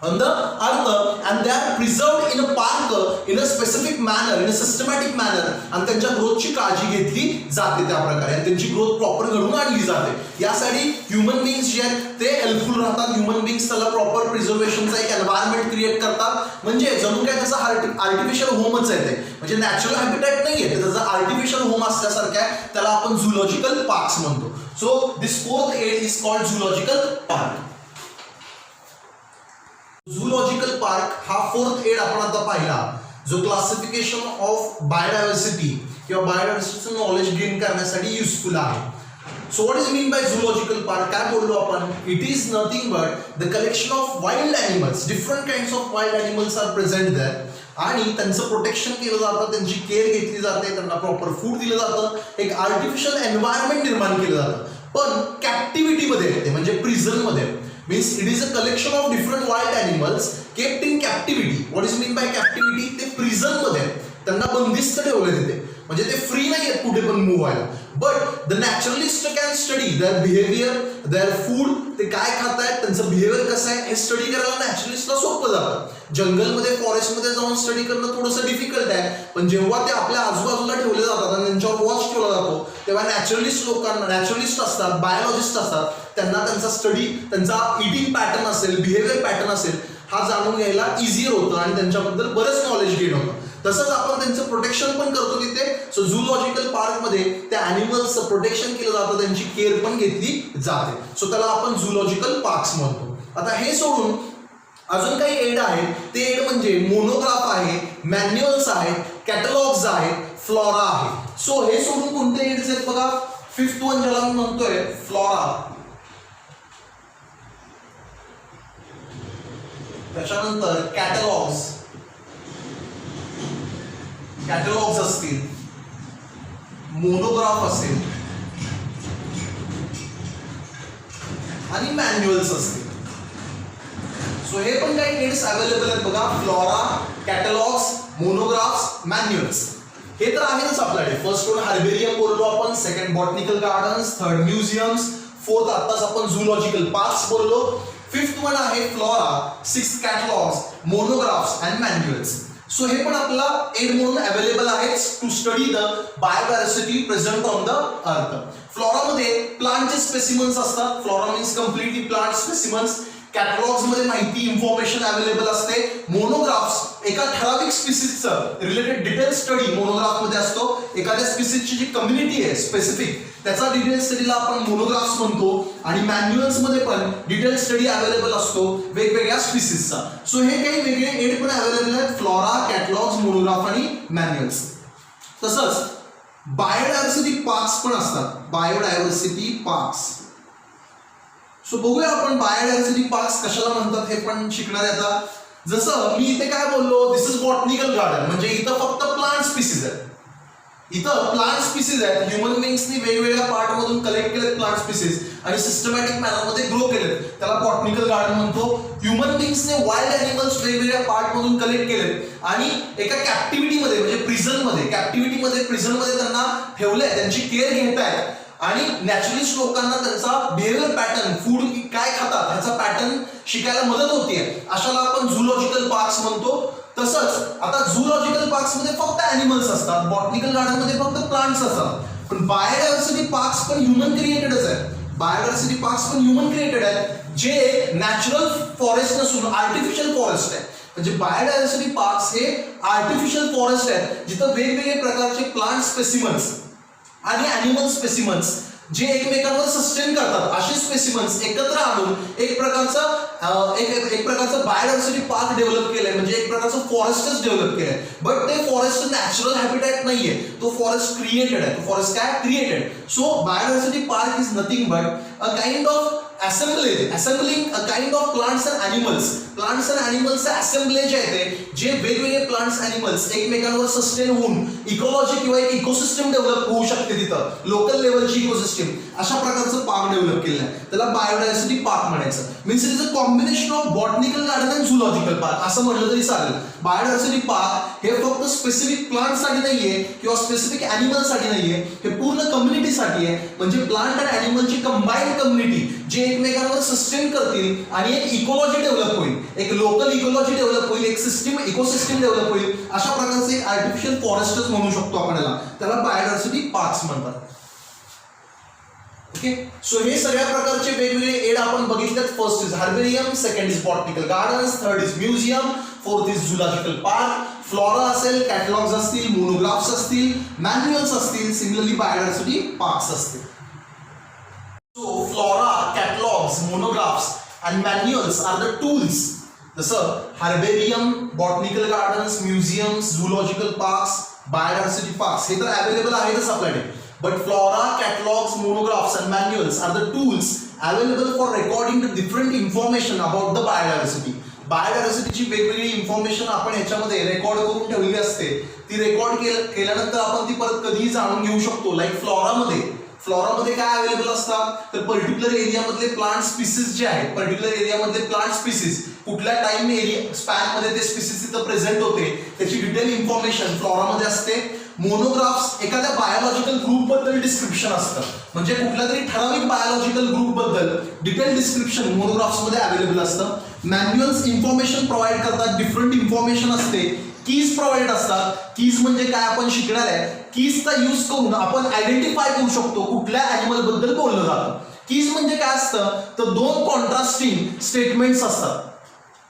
and they are preserved in a park in a specific manner, in a systematic manner, आणि त्यांच्या ग्रोथची काळजी घेतली जाते त्या प्रकारे, आणि त्यांची ग्रोथ प्रॉपर घडवून आणली जाते. यासाठी ह्युमन बीइंग्स जे आहेत ते हेल्पफुल राहतात. ह्युमन बीइंग्स त्याला प्रॉपर प्रिझर्वेशनचा एक एन्व्हायरमेंट क्रिएट करतात. म्हणजे जणू काय त्याचा आर्टिफिशियल होमच आहे ते, म्हणजे नॅचरल हॅबिटॅट नाहीये, त्याचा आर्टिफिशियल होम असल्यासारखं आहे, त्याला आपण झूलॉजिकल पार्क्स म्हणतो. So this fourth aid is called zoological park. Zoological park हा फोर्थ एड आपण आता पाहिला, जो क्लासिफिकेशन ऑफ बायोडायव्हर्सिटी किंवा बायोडायव्हर्सिटीचं नॉलेज गेन करण्यासाठी युजफुल आहे. So what is mean by zoological park? काय बोललो आपण? It is nothing but the collection of wild animals. Different kinds of wild animals are present there, आणि त्यांचं प्रोटेक्शन केलं जातं, त्यांची केअर घेतली जाते, त्यांना प्रॉपर फूड दिलं जातं, एक आर्टिफिशियल एन्व्हायरमेंट निर्माण केलं जातं. पण कॅप्टिव्हिटीमध्ये येते, म्हणजे प्रिझनमध्ये. Means it is a collection of different wild animals kept in captivity. What is mean by captivity? ते prison मध्ये त्यांना बंदिस्त ठेवले तिथे, म्हणजे ते फ्री नाही आहेत कुठे पण मूव्ह व्हायला. But the naturalist can study their behaviour, their food, ते काय खात आहेत, त्यांचं बिहेवियर कसं आहे हे स्टडी करायला नॅचरलिस्टला सोपं जातं. जंगलमध्ये, फॉरेस्टमध्ये जाऊन स्टडी करणं थोडंसं डिफिकल्ट आहे, पण जेव्हा ते आपल्या आजूबाजूला ठेवले जातात आणि त्यांच्यावर वॉच ठेवला जातो, तेव्हा नॅचरलिस्ट असतात, बायोलॉजिस्ट असतात, त्यांना त्यांचा स्टडी, त्यांचा इटिंग पॅटर्न असेल, बिहेवियर पॅटर्न असेल, हा जाणून घ्यायला इझियर होतं आणि त्यांच्याबद्दल बरंच नॉलेज गेन होतं. तसंच आपण त्यांचं प्रोटेक्शन पण करतो तिथे. सो झूलॉजिकल पार्क मध्ये त्या ॲनिमल्सचं प्रोटेक्शन केलं जातं, त्यांची केअर पण घेतली जाते. सो त्याला आपण झूलॉजिकल पार्क्स म्हणतो. आता हे सोडून अजून काही एड आहेत. ते एड म्हणजे मोनोग्राफ आहे, मॅन्युअल्स आहेत, कॅटलॉग्स आहेत, फ्लोरा आहे. सो हे सोडून कोणते एड्स आहेत बघा. फिफ्थ वन ज्याला मी म्हणतोय फ्लोरा, त्याच्यानंतर कॅटलॉग्स असतील, मोनोग्राफ असेल आणि मॅन्युअल्स असतील. सो हे पण काही एड्स अवेलेबल आहेत बघा. फ्लोरा, कॅटलॉग्स, मोनोग्राफ्स, मॅन्युअल्स, हे तर आहेतच आपल्याकडे. फर्स्ट वन हर्बेरियम बोललो आपण, second botanical gardens, third museums, fourth आताच आपण झूलॉजिकल पार्क्स बोललो, फिफ्थ वन आहे flora, sixth catalogues, monographs and manuals. So हे पण आपला एड म्हणून अवेलेबल आहेत to study the biodiversity present on the earth. फ्लोरामध्ये प्लांटचे स्पेसिमन्स असतात. Flora means completely plant specimens. Catalogues मध्ये माहिती, इन्फॉर्मेशन अवेलेबल असते. मोनोग्राफ्स एका ठराविक स्पीसीजचं रिलेटेड डिटेल स्टडी मोनोग्राफ मध्ये असतो. एखाद्या स्पीसीजची जी कम्युनिटी आहे स्पेसिफिक, त्याचा डिटेल स्टडीला आपण मोनोग्राफ्स म्हणतो. आणि मॅन्युअल्स मध्ये पण डिटेल स्टडी अवेलेबल असतो वेगवेगळ्या स्पीसीजचा. सो हे काही वेगळे एड पण अवेलेबल आहेत, फ्लोरा, कॅटलॉग्स, मोनोग्राफ आणि मॅन्युअल्स. तसंच बायोडायव्हर्सिटी पार्क्स पण असतात. Biodiversity parks. सो बघूया आपण बायोडायव्हर्सिटी पार्क्स कशाला म्हणतात हे पण शिकणार आहे आता. जसं मी इथे काय बोललो, दिस इज बॉटनिकल गार्डन, म्हणजे इथं फक्त प्लांट प्लांट स्पीसीज आहेत. इथं प्लांट स्पीसीज आहेत. ह्युमन बिंग्सनी वेगवेगळ्या पार्ट मधून कलेक्ट केलेत प्लांट स्पीसीज आणि सिस्टमॅटिक मॅनर मध्ये ग्रो केलेत. त्याला बॉटनिकल गार्डन म्हणतो. ह्युमन बिंग्सने वाईल्ड अॅनिमल्स वेगवेगळ्या पार्ट मधून कलेक्ट केलेत आणि एका कॅप्टिव्हिटीमध्ये म्हणजे प्रिझन मध्ये त्यांना ठेवलंय. त्यांची केअर घेतायत आणि नॅचरलिस्ट लोकांना त्यांचा बिहेवियर पॅटर्न, फूड काय खातात ह्याचा पॅटर्न शिकायला मदत होतीये. अशाला आपण झूलॉजिकल पार्क्स म्हणतो. तसंच आता झूलॉजिकल पार्क्स मध्ये फक्त अॅनिमल्स असतात, बॉटनिकल गार्डन मध्ये फक्त प्लांट्स असतात. पण बायोडायव्हर्सिटी पार्क्स पण ह्युमन क्रिएटेडच आहेत. बायोडायव्हर्सिटी पार्क्स पण ह्युमन क्रिएटेड आहेत, जे नॅचरल फॉरेस्ट नसून आर्टिफिशियल फॉरेस्ट आहे. म्हणजे बायोडायव्हर्सिटी पार्क्स हे आर्टिफिशियल फॉरेस्ट आहेत, जिथं वेगवेगळे प्रकारचे प्लांट स्पेसिमन्स आणि अॅनिमल स्पेसिमन्स जे एकमेकांवर सस्टेन करतात असे स्पेसिमन्स एकत्र आणून एक प्रकारचं बायोडायव्हर्सिटी पार्क डेव्हलप केलंय. म्हणजे एक प्रकारचं फॉरेस्टच डेव्हलप केलंय. बट ते फॉरेस्ट नॅचरल हॅबिटॅट नाहीये, तो फॉरेस्ट क्रिएटेड आहे. तो फॉरेस्ट काय created. So biodiversity park is nothing but a kind of assembling a kind of plants and animals assemblage आहे ते, जे वेगवेगळे प्लांट्स अॅनिमल्स एकमेकांवर सस्टेन होऊन इकॉलॉजी किंवा एक इकोसिस्टम डेव्हलप होऊ शकते तिथं, लोकल लेवलची इकोसिस्टम. अशा प्रकारचं पार्क डेव्हलप केलं आहे. त्याला बायोडायव्हर्सिटी पार्क म्हणायचं. Means it is a combination of botanical garden and zoological park असं म्हटलं तरी चालेल. बायोडायव्हर्सिटी पार्क हे फक्त स्पेसिफिक प्लांटसाठी नाहीये किंवा स्पेसिफिक अॅनिमलसाठी नाहीये, हे पूर्ण कम्युनिटीसाठी आहे. म्हणजे प्लांट अँड अॅनिमलची कंबाईंड कम्युनिटी जे एकमेकांवर सस्टेन करतील आणि एक इकोलॉजी डेव्हलप होईल, एक लोकल इकोलॉजी डेव्हलप होईल, एक इकोसिस्टम डेव्हलप होईल. अशा प्रकारचे एक आर्टिफिशियल फॉरेस्टच म्हणू शकतो आपण याला. त्याला बायोडायव्हर्सिटी पार्क्स म्हणतात. ओके, सो हे सगळ्या प्रकारचे वेगवेगळे एड आपण बघितलेत. First is herbarium, second is botanical gardens, third is museum, fourth is zoological park, flora असेल, कॅटलॉग्स असतील, मोनोग्राफ्स असतील, मॅन्युअल्स असतील, सिमिलरली बायोडायव्हर्सिटी पार्क्स असतील. So flora, catalogs, monographs and manuals are the tools. जसं herbarium, botanical gardens, museums, zoological parks, biodiversity parks हे तर available आहेतच आपल्याकडे. But flora, catalogs, monographs and manuals are the tools available for recording the different information about the biodiversity. बायोडायव्हर्सिटीची वेगवेगळी information आपण याच्यामध्ये record करून ठेवलेली असते. ती रेकॉर्ड केल्यानंतर आपण ती परत कधीही जाणून घेऊ शकतो. लाईक फ्लोरामध्ये काय अवेलेबल असतात तर पर्टिक्युलर एरियामधले प्लांट स्पीसीज जे आहेत, पर्टिक्युलर एरियामधले प्लांट स्पीसीज कुठल्या टाइम एरिया स्पॅन मध्ये ते स्पीसीज तिथं प्रेझेंट होते त्याची डिटेल इन्फॉर्मेशन फ्लोरामध्ये असते. मोनोग्राफ्स एखाद्या बायोलॉजिकल ग्रुप बद्दल डिस्क्रिप्शन असतं, म्हणजे कुठल्या तरी ठराविक बायोलॉजिकल ग्रुप बद्दल डिटेल डिस्क्रिप्शन मोनोग्राफ्स मध्ये अवेलेबल असतं. मॅन्युअल्स इन्फॉर्मेशन प्रोव्हाइड करतात, डिफरंट इन्फॉर्मेशन असते. कीज प्रोव्हाइड असतात. कीज म्हणजे काय आपण शिकणार आहे. कीजचा यूज करून आपण आयडेंटिफाय करू शकतो कुठल्या अॅनिमल बद्दल बोललं जातं. कीज म्हणजे काय असतं तर दोन कॉन्ट्रास्टिंग स्टेटमेंट्स असतात.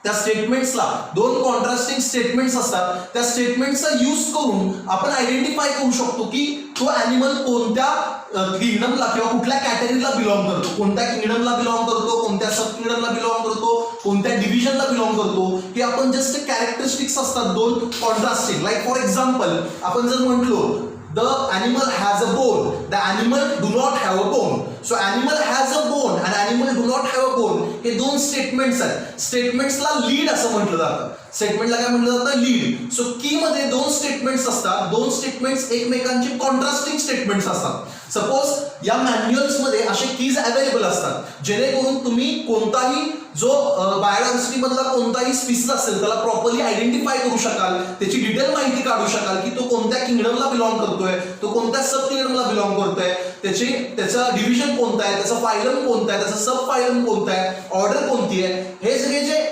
त्या स्टेटमेंट्सला दोन कॉन्ट्रास्टिंग स्टेटमेंट्स असतात. त्या स्टेटमेंटचा यूज करून आपण आयडेंटिफाय करू शकतो की तो अॅनिमल कोणत्या किंगडमला किंवा कुठल्या कॅटेगरीला बिलॉंग करतो, कोणत्या किंगडमला बिलॉंग करतो, कोणत्या सब किंगडमला बिलॉंग करतो, कोणत्या डिव्हिजनला बिलॉंग करतो. हे आपण जस्ट कॅरेक्टरिस्टिक्स असतात दोन कॉन्ट्रास्टिंग. लाईक फॉर एक्झाम्पल आपण जर म्हटलो the animal has a bone, the animal do not have a bone. So animal has a bone and animal do not have a bone हे दोन स्टेटमेंट्स आहेत. स्टेटमेंट्सला lead असं म्हटलं जातं. स्टेटमेंटला काय म्हटलं जातं लीड. सो की मध्ये दोन स्टेटमेंट्स असतात. दोन स्टेटमेंट्स एकमेकांचे कॉन्ट्रास्टिंग स्टेटमेंट्स असतात. सपोज या मॅन्युअल्स मध्ये असे कीज अवेलेबल असतात जेणेकरून तुम्ही कोणताही जो बायोडायव्हर्सिटी मधला कोणताही स्पीसीज असेल त्याला प्रॉपरली आयडेंटिफाय करू शकाल, त्याची डिटेल माहिती काढू शकाल की तो कोणत्या किंगडमला बिलॉंग करतोय, तो कोणत्या सब किंगडमला बिलॉंग करतोय, त्याचा डिव्हिजन कोणता आहे, त्याचा फायलम कोणता आहे, त्याचा सब फायलम कोणता आहे, ऑर्डर कोणती आहे. हे सगळे जे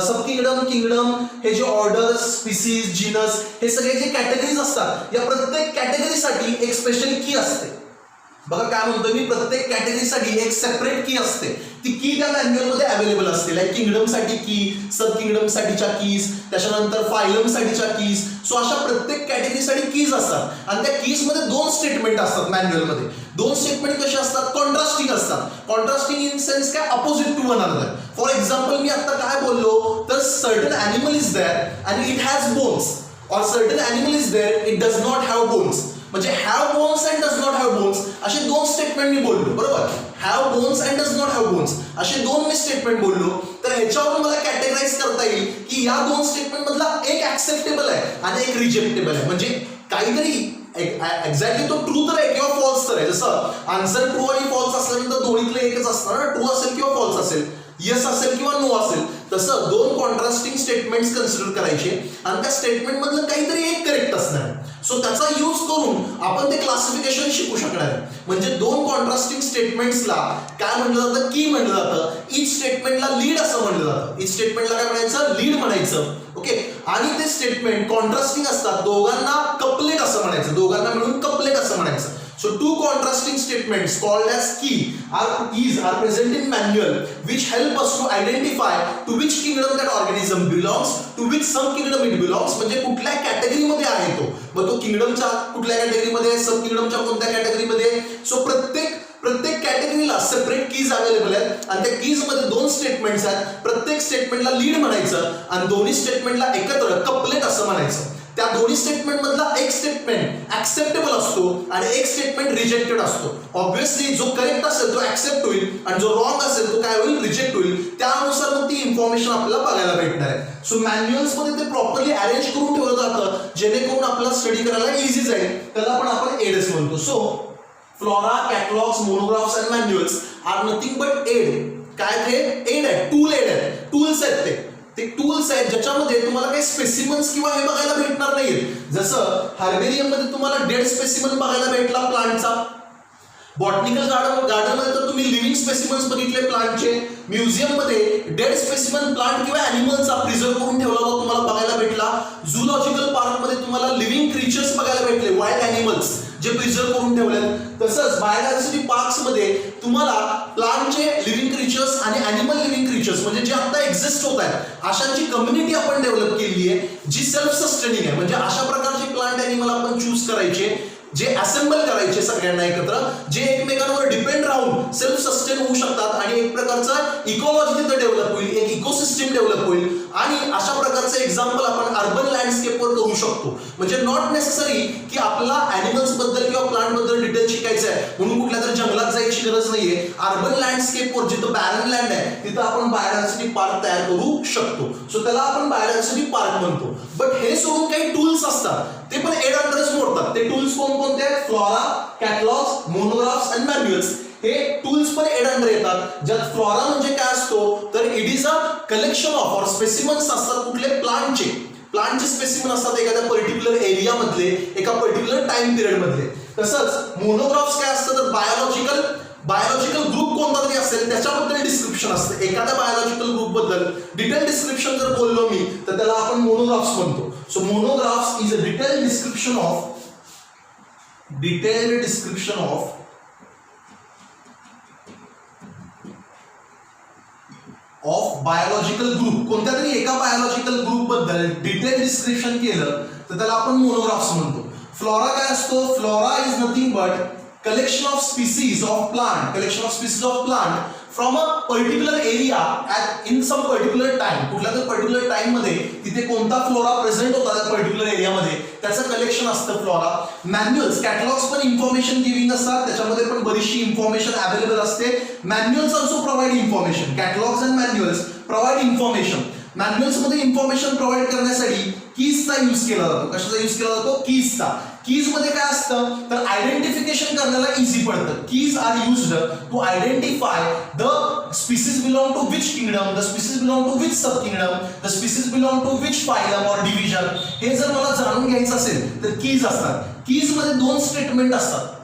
सब किंगडम हे जे ऑर्डर, स्पीसीज, जीनस हे सगळे जे कॅटेगरीज असतात या प्रत्येक कॅटेगरीसाठी एक स्पेशल की असते. बघा काय म्हणतोय मी, प्रत्येक कॅटेगरीसाठी एक सेपरेट की असते. ती की त्या मॅन्युअल मध्ये अवेलेबल असते. लाईक किंगडम साठी की, सब किंगडम साठीच्या कीज, त्याच्यानंतर फायलम साठीच्या कीज. सो अशा प्रत्येक कॅटेगरीसाठी कीज असतात आणि त्या कीज मध्ये दोन स्टेटमेंट असतात मॅन्युअल मध्ये. दोन स्टेटमेंट कसे असतात कॉन्ट्रास्टिंग असतात. कॉन्ट्रास्टिंग इन सेन्स काय opposite to one another. For example मी आता काय बोललो तर certain animal is there and it has bones और certain animal is there it does not have bones. म्हणजे have bones and does not have bones असे दोन स्टेटमेंट मी बोललो. बरोबर, have bones and does not have bones असे दोन मी statement बोललो. तर ह्याच्यावरून मला कॅटेगराईज करता येईल की या दोन स्टेटमेंट मधला एक ऍक्सेप्टेबल आहे आणि एक रिजेक्टेबल आहे. म्हणजे काहीतरी एक्झॅक्टली तो ट्रू तर आहे किंवा फॉल्स तर आहे. जसं आन्सर ट्रू आणि फॉल्स असल्यानंतर दोन्हीतलं एकच असणार ना, ट्रू असेल किंवा फॉल्स असेल, येस असेल किंवा नो असेल. तसं दोन कॉन्ट्रास्टिंग स्टेटमेंट्स कन्सिडर करायचे आणि त्या स्टेटमेंट मधलं काहीतरी एक करेक्ट असणार. सो त्याचा यूज करून आपण ते क्लासिफिकेशन शिकू शकणार आहे. म्हणजे दोन कॉन्ट्रास्टिंग स्टेटमेंट्सला काय म्हटलं जातं, की म्हटलं जातं. ईच स्टेटमेंटला लीड असं म्हटलं जातं. ईच स्टेटमेंटला काय म्हणायचं, लीड म्हणायचं. ओके, आणि ते स्टेटमेंट कॉन्ट्रास्टिंग असतात, दोघांना कपलेट असं म्हणायचं, दोघांना मिळून कपलेट असं म्हणायचं. So two contrasting statements called as keys are present in manual which help us to identify to which kingdom that organism belongs, to which sub kingdom it belongs. म्हणजे कुठल्या कॅटेगरी मध्ये आहे तो, मग तो किंगडमच्या कुठल्या कॅटेगरी मध्ये, सब किंगडमच्या कोणत्या कॅटेगरी मध्ये. सो प्रत्येक कॅटेगरीला सेपरेट कीज अवेलेबल आहेत आणि त्या कीज मध्ये दोन स्टेटमेंट्स आहेत. प्रत्येक स्टेटमेंटला लीड म्हणायचं आणि दोन्ही स्टेटमेंटला एकत्र कपलेट असं म्हणायचं. त्या दोन्ही स्टेटमेंट मधला एक स्टेटमेंट ऍक्सेप्टेबल असतो आणि एक स्टेटमेंट रिजेक्टेड असतो. ऑब्व्हियसली जो करेक्ट असेल तो ऍक्सेप्ट होईल आणि जो रॉंग असेल तो काय होईल, रिजेक्ट होईल. त्यानुसार मग ती इन्फॉर्मेशन आपल्याला बघायला भेटणार आहे. सो मॅन्युअल्स मध्ये ते प्रॉपरली अरेंज करून ठेवलं जातं जेणेकरून आपल्याला स्टडी करायला इझी जाईल. त्याला पण आपण एड्स म्हणतो. So flora, catalogues, monographs and manuals are nothing but aid. काय ते एड आहे, टूल एड आहे, टूल्स आहेत. ते टूल्स आहेत ज्याच्यामध्ये तुम्हाला काही स्पेसिमन्स किंवा हे बघायला भेटणार नाहीये. जसं हर्बेरियम मध्ये तुम्हाला डेड स्पेसिमन बघायला भेटला प्लांटचा. बॉटनिकल गार्डन मध्ये तर तुम्ही लिव्हिंग स्पेसिमन्स बघितले प्लांटचे. म्युझियम मध्ये डेड स्पेसिमन प्लांट किंवा अॅनिमलचा प्रिझर्व करून ठेवला होता तुम्हाला बघायला भेटला. झूलॉजिकल पार्क मध्ये तुम्हाला लिव्हिंग क्रिएचर्स बघायला भेटले, वाईल्ड अॅनिमल्स जे प्रिझर्व करून ठेवलेत. तसंच बायोडायव्हर्सिटी पार्क्स मध्ये तुम्हाला प्लांटचे लिव्हिंग क्रिएचर्स आणि अॅनिमल लिव्हिंग क्रिएचर्स म्हणजे जे आता एक्झिस्ट होत आहेत अशांची कम्युनिटी आपण डेव्हलप केली आहे जी सेल्फ सस्टेनिंग आहे. म्हणजे अशा प्रकारचे प्लांट अॅनिमल आपण चूज करायचे जे असेंबल करायचे सगळ्यांना एकत्र, जे एकमेकांवर डिपेंड राहून सेल्फ सस्टेन होऊ शकतात आणि एक प्रकारचं इकॉलॉजी तिथे डेव्हलप होईल, एक इकोसिस्टम डेव्हलप होईल. आणि अशा प्रकारचं एक्झाम्पल आपण अर्बन लँडस्केपवर करू शकतो. म्हणजे नॉट नेसेसरी की आपल्याला अॅनिमल्स बद्दल किंवा प्लांट बद्दल डिटेल शिकायचं आहे म्हणून कुठल्या तरी जंगलात जायची गरज नाहीये. अर्बन लँडस्केपवर जिथं बॅरन लँड आहे तिथं आपण बायोडायव्हर्सिटी पार्क तयार करू शकतो. सो त्याला आपण बायोडायव्हर्सिटी पार्क म्हणतो. बट हे सोडून काही टूल्स असतात ते पण एड अंडरच मोडतात. ते टूल्स कोणते आहेत, फ्लोरा, कॅटलॉग्स, मोनोग्राफ्स आणि मॅन्युअल्स. हे टूल्स पण एड अंडर येतात. ज्यात फ्लोरा म्हणजे काय असतो तर it is a collection of और स्पेसिमन्स असतात कुठले प्लांटचे स्पेसिमन असतात एखाद्या पर्टिक्युलर एरिया मधले, एका पर्टिक्युलर टाइम पिरियड मधले. तसंच मोनोग्राफ्स काय असतं तर बायोलॉजिकल ग्रुप कोणता तरी असेल त्याच्याबद्दल डिस्क्रिप्शन असतं. एखाद्या बायोलॉजिकल ग्रुप बद्दल डिटेल डिस्क्रिप्शन जर बोललो मी तर त्याला आपण मोनोग्राफ्स म्हणतो. So monographs is a detail description of biological group. कोणत्या तरी एका बायोलॉजिकल ग्रुप बद्दल डिटेल डिस्क्रिप्शन केलं तर त्याला आपण मोनोग्राफ्स म्हणतो. फ्लोरा काय असतो, flora is nothing but collection of species of plant from a particular area in some particular time. कुठल्या तरी पर्टिक्युलर टाइम मध्ये तिथे कोणता फ्लोरा प्रेझेंट होता त्या पर्टिक्युलर एरिया मध्ये त्याचं कलेक्शन असतं फ्लोरा. मॅन्युअल्स, कॅटलॉग्स पण इन्फॉर्मेशन गिव्हिंग असतात, त्याच्यामध्ये पण बरीचशी इन्फॉर्मेशन अवेलेबल असते. Manuals also provide information. Catalogues and manuals provide information. Manuals मध्ये इन्फॉर्मेशन प्रोव्हाइड करण्यासाठी कीजचा यूज केला जातो. कशाचा यूज केला जातो, कीजचा. कीज मध्ये काय असतं तर आयडेंटिफिकेशन करण्याला इझी पडतं. Keys are used to identify the species belong to which kingdom, the species belong to which sub kingdom, the species belong to which phylum और डिव्हिजन. हे जर मला जाणून घ्यायचं असेल तर कीज असतात. कीज मध्ये दोन स्टेटमेंट असतात.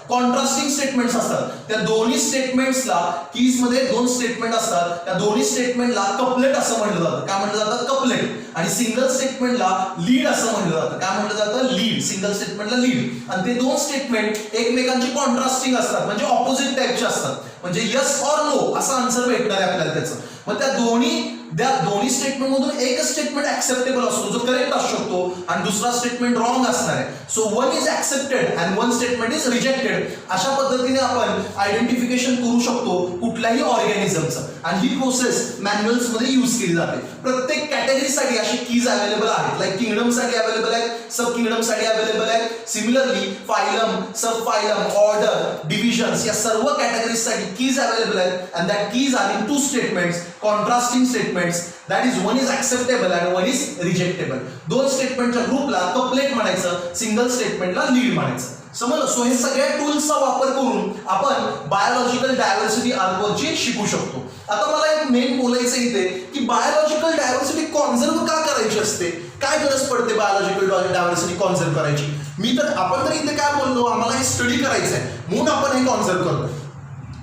कॉन्ट्रास्टिंग स्टेटमेंट्स असतात. त्या दोन्ही स्टेटमेंट्सला कीज मध्ये दोन स्टेटमेंट असतात. त्या दोन्ही स्टेटमेंटला कपलेट असं म्हटलं जातं. काय म्हटलं जातं, कपलेट. आणि सिंगल स्टेटमेंटला लीड असं म्हटलं जातं. काय म्हटलं जातं, लीड. Single स्टेटमेंटला lead. आणि ते दोन स्टेटमेंट एकमेकांची कॉन्ट्रास्टिंग असतात म्हणजे ऑपोजिट टाइपचे असतात. म्हणजे यस ऑर नो असा आन्सर भेटणार आहे आपल्याला त्याचं. मग त्या दोन्ही स्टेटमेंट मधून एकच स्टेटमेंट ऍक्सेप्टेबल असतो जो करेक्ट असू शकतो आणि दुसरा स्टेटमेंट रॉंग असणार आहे. So one is accepted and one statement is rejected. अशा पद्धतीने आपण आयडेंटिफिकेशन करू शकतो कुठल्याही ऑर्गॅनिझमचं. आणि ही प्रोसेस मॅन्युअल्स मध्ये यूज केली जाते. प्रत्येक कॅटेगरीसाठी अशी कीज अवेलेबल आहेत. लाईक किंगडम साठी अवेलेबल आहेत, सब किंगडम साठी अवेलेबल आहेत. सिमिलरली फायलम, सब फायलम, ऑर्डर, डिव्हिजन्स या सर्व कॅटेगरीज साठी कीज अवेलेबल आहेत. And that keys are in two statements, contrasting statement statements, that is one is acceptable and one is rejectable. दोन स्टेटमेंटच्या ग्रुपला कपलेट म्हणायचं, सिंगल स्टेटमेंटला लीड म्हणायचं. समजलं? सो हे सगळ्या टूल्सचा वापर करून आपण बायोलॉजिकल डायव्हर्सिटी आर्कवरची शिकू शकतो. आता मला एक मेन बोलायचं इथे की बायोलॉजिकल डायव्हर्सिटी कॉन्झर्व का करायची असते, काय गरज पडते बायोलॉजिकल डायव्हर्सिटी कॉन्झर्व करायची. आपण तर इथे काय बोललो, आम्हाला हे स्टडी करायचं आहे म्हणून आपण हे कॉन्झर्व करतो,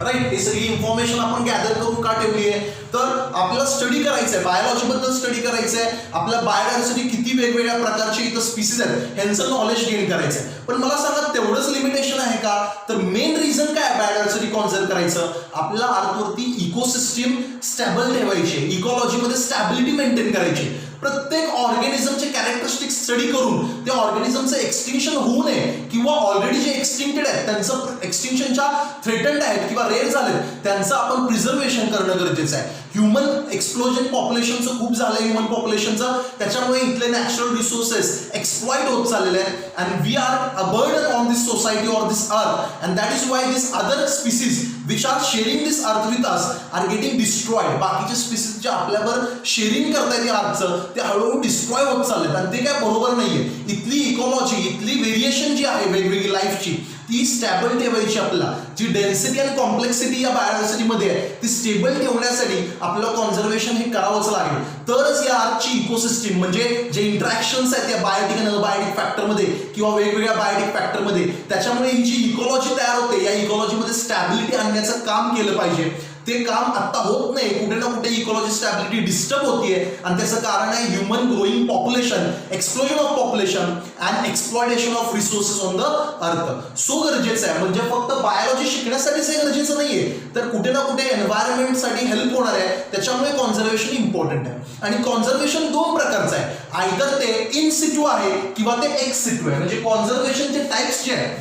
राईट. हे सगळी इन्फॉर्मेशन आपण गॅदर करून का ठेवली आहे, तर आपल्याला स्टडी करायचं आहे, बायोलॉजी बद्दल स्टडी करायचं आहे, आपल्या बायोडायव्हर्सिटी किती वेगवेगळ्या प्रकारचे इथं स्पीसीज आहेत ह्यांचं नॉलेज गेन करायचं आहे. पण मला सांगा तेवढंच लिमिटेशन आहे का, तर मेन रिझन काय बायोडायव्हर्सिटी कॉन्झर्व करायचं, आपल्या अर्थवरती इकोसिस्टीम स्टॅबल ठेवायचे, इकॉलॉजीमध्ये स्टॅबिलिटी मेंटेन करायची. प्रत्येक ऑर्गॅनिझमचे कॅरेक्टरिस्टिक्स स्टडी करून त्या ऑर्गॅनिझमचं एक्सटिंक्शन होऊ नये किंवा ऑलरेडी जे एक्सटिंक्टेड आहेत त्यांचं एक्सटिंक्शनच्या थ्रेटन्ड आहेत किंवा रेअर झालेत त्यांचं आपण प्रिझर्वेशन करणं गरजेचं आहे. ह्युमन एक्सप्लोजन पॉप्युलेशनचं खूप झालंय, ह्युमन पॉप्युलेशनचं, त्याच्यामुळे इथले नॅचरल रिसोर्सेस एक्सप्लॉइट होत चाललेले आहेत and we are a burden on this society or this earth and that is why this other species which are sharing this earth with us are getting destroyed. बाकीचे species जे आपल्यावर sharing करतायत या अर्थचं ते हळूहळू डिस्ट्रॉय होत चाललेत आणि ते काय बरोबर नाहीये. इथली इकॉलॉजी, इथली व्हेरिएशन जी आहे वेगवेगळी लाईफची ती स्टॅबल ठेवायची. आपल्याला जी डेन्सिटी आणि कॉम्प्लेक्सिटी या बायोडायव्हर्सिटीमध्ये आहे ती स्टेबल ठेवण्यासाठी आपलं कॉन्झर्वेशन हे करावंच लागेल. तरच या आर्टची इकोसिस्टीम म्हणजे जे इंटरॅक्शन्स आहेत या बायोटिक आणि अबायोटिक फॅक्टरमध्ये किंवा वेगवेगळ्या बायोटिक फॅक्टरमध्ये त्याच्यामुळे ही जी इकॉलॉजी तयार होते या इकॉलॉजीमध्ये स्टॅबिलिटी आणण्याचं काम केलं पाहिजे. ते काम आता होत नाही, कुठे ना कुठे इकॉलॉजी स्टॅबिलिटी डिस्टर्ब होतीये आणि त्याचं कारण आहे human growing population, explosion of population and exploitation of resources on the earth. So गरजेचं आहे, म्हणजे फक्त बायोलॉजी शिकण्यासाठीच हे गरजेचं नाहीये, तर कुठे ना कुठे एन्व्हायरमेंटसाठी हेल्प होणार आहे. त्याच्यामुळे कॉन्झर्वेशन इम्पॉर्टंट आहे. आणि कॉन्झर्वेशन दोन प्रकारचं आहे, आयदर ते इन सिटू आहे किंवा ते एक्स सिटू आहे. म्हणजे कॉन्झर्वेशनचे टाइप्स जे आहेत,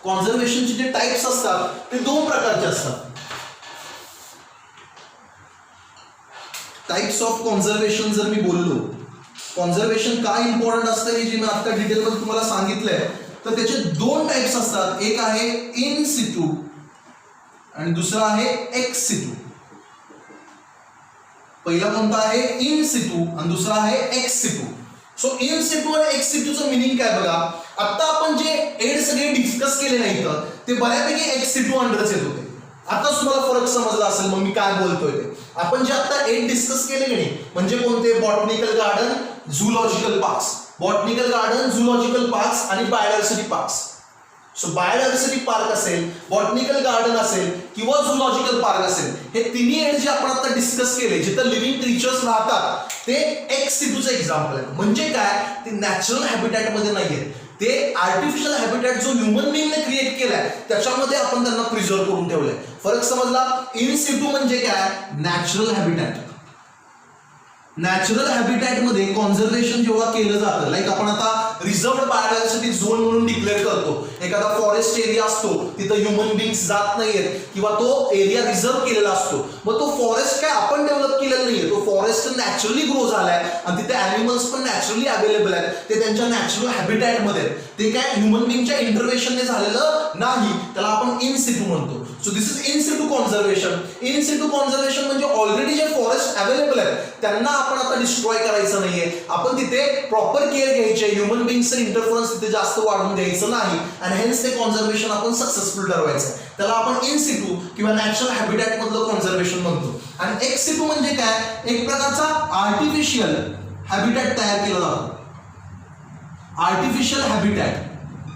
कॉन्झर्वेशनचे जे टाइप्स असतात ते दोन प्रकारचे असतात. टाइप्स ऑफ कॉन्झर्वेशन जर मी बोललो, कॉन्झर्वेशन का इम्पॉर्टंट असतं हे जे मी आता डिटेलमध्ये तुम्हाला सांगितलंय, तर त्याचे दोन टाइप्स असतात. एक आहे इन सिटू आणि दुसरा आहे एक्स सिटू. पहिला कोणता आहे इन सिटू आणि दुसरा आहे ex situ. So in Situ आणि एक्स सिटूचं मिनिंग काय बघा. आता आपण जे एड सगळे डिस्कस केले नाही तर ते बऱ्यापैकी एक्स सिटू अंडरच येत होते. आता तुम्हाला फरक समजला असेल मग मी काय बोलतोय ते. आपण जे आता 8 डिस्कस केले की नाही, म्हणजे कोणते botanical garden, zoological parks, botanical garden, zoological parks आणि biodiversity parks. So biodiversity park असेल, बॉटनिकल गार्डन असेल किंवा झूलॉजिकल पार्क असेल, हे तिन्ही एड जे आपण आता डिस्कस केले जिथं लिव्हिंग क्रिएचर्स राहतात ते एक्स सिटूचं एक्झाम्पल आहे. म्हणजे काय, ते नॅचरल हॅबिटॅटमध्ये नाहीये, ते आर्टिफिशियल हॅबिटॅट जो ह्युमन बिंगने क्रिएट केलाय त्याच्यामध्ये आपण त्यांना प्रिझर्व करून ठेवलंय. फरक समजला. इन सिटू म्हणजे काय, नॅचरल हॅबिटॅट. नॅचरल हॅबिटॅटमध्ये कॉन्झर्वेशन जेव्हा केलं जातं, लाईक आपण आता रिझर्व्ड बायोडायव्हर्सिटी झोन म्हणून डिक्लेअर करतो. एखादा फॉरेस्ट एरिया असतो तिथं ह्युमन बिंग्स जात नाहीयेत किंवा तो एरिया रिझर्व केलेला असतो. मग तो फॉरेस्ट काय आपण डेव्हलप केलेला नाहीये, तो फॉरेस्ट नॅचरली ग्रो झालाय आणि तिथे ॲनिमल्स पण नॅचरली अवेलेबल आहेत, ते त्यांच्या नॅचरल हॅबिटॅटमध्ये आहेत. ते काय ह्युमन बिंगच्या इंटरव्हेन्शनने झालेलं नाही, त्याला आपण इन सिटू म्हणतो. So this is in situ conservation. In situ conservation म्हणजे ऑलरेडी जे फॉरेस्ट अवेलेबल आहेत त्यांना आपण आता डिस्ट्रॉय करायचं नाहीये, आपण तिथे प्रॉपर केअर घ्यायचे, ह्युमन बिंगचं इंटरफरन्स तिथे जास्त वाढून द्यायचं नाही आणि हेन्स ते कॉन्झर्वेशन आपण सक्सेसफुल ठरवायचं. त्याला आपण इन सिटू किंवा नॅचरल हॅबिटॅट मधलं कॉन्झर्वेशन म्हणतो. आणि एक्स सिटू म्हणजे काय, एक प्रकारचा आर्टिफिशियल हॅबिटॅट तयार केला जातो. Artificial habitat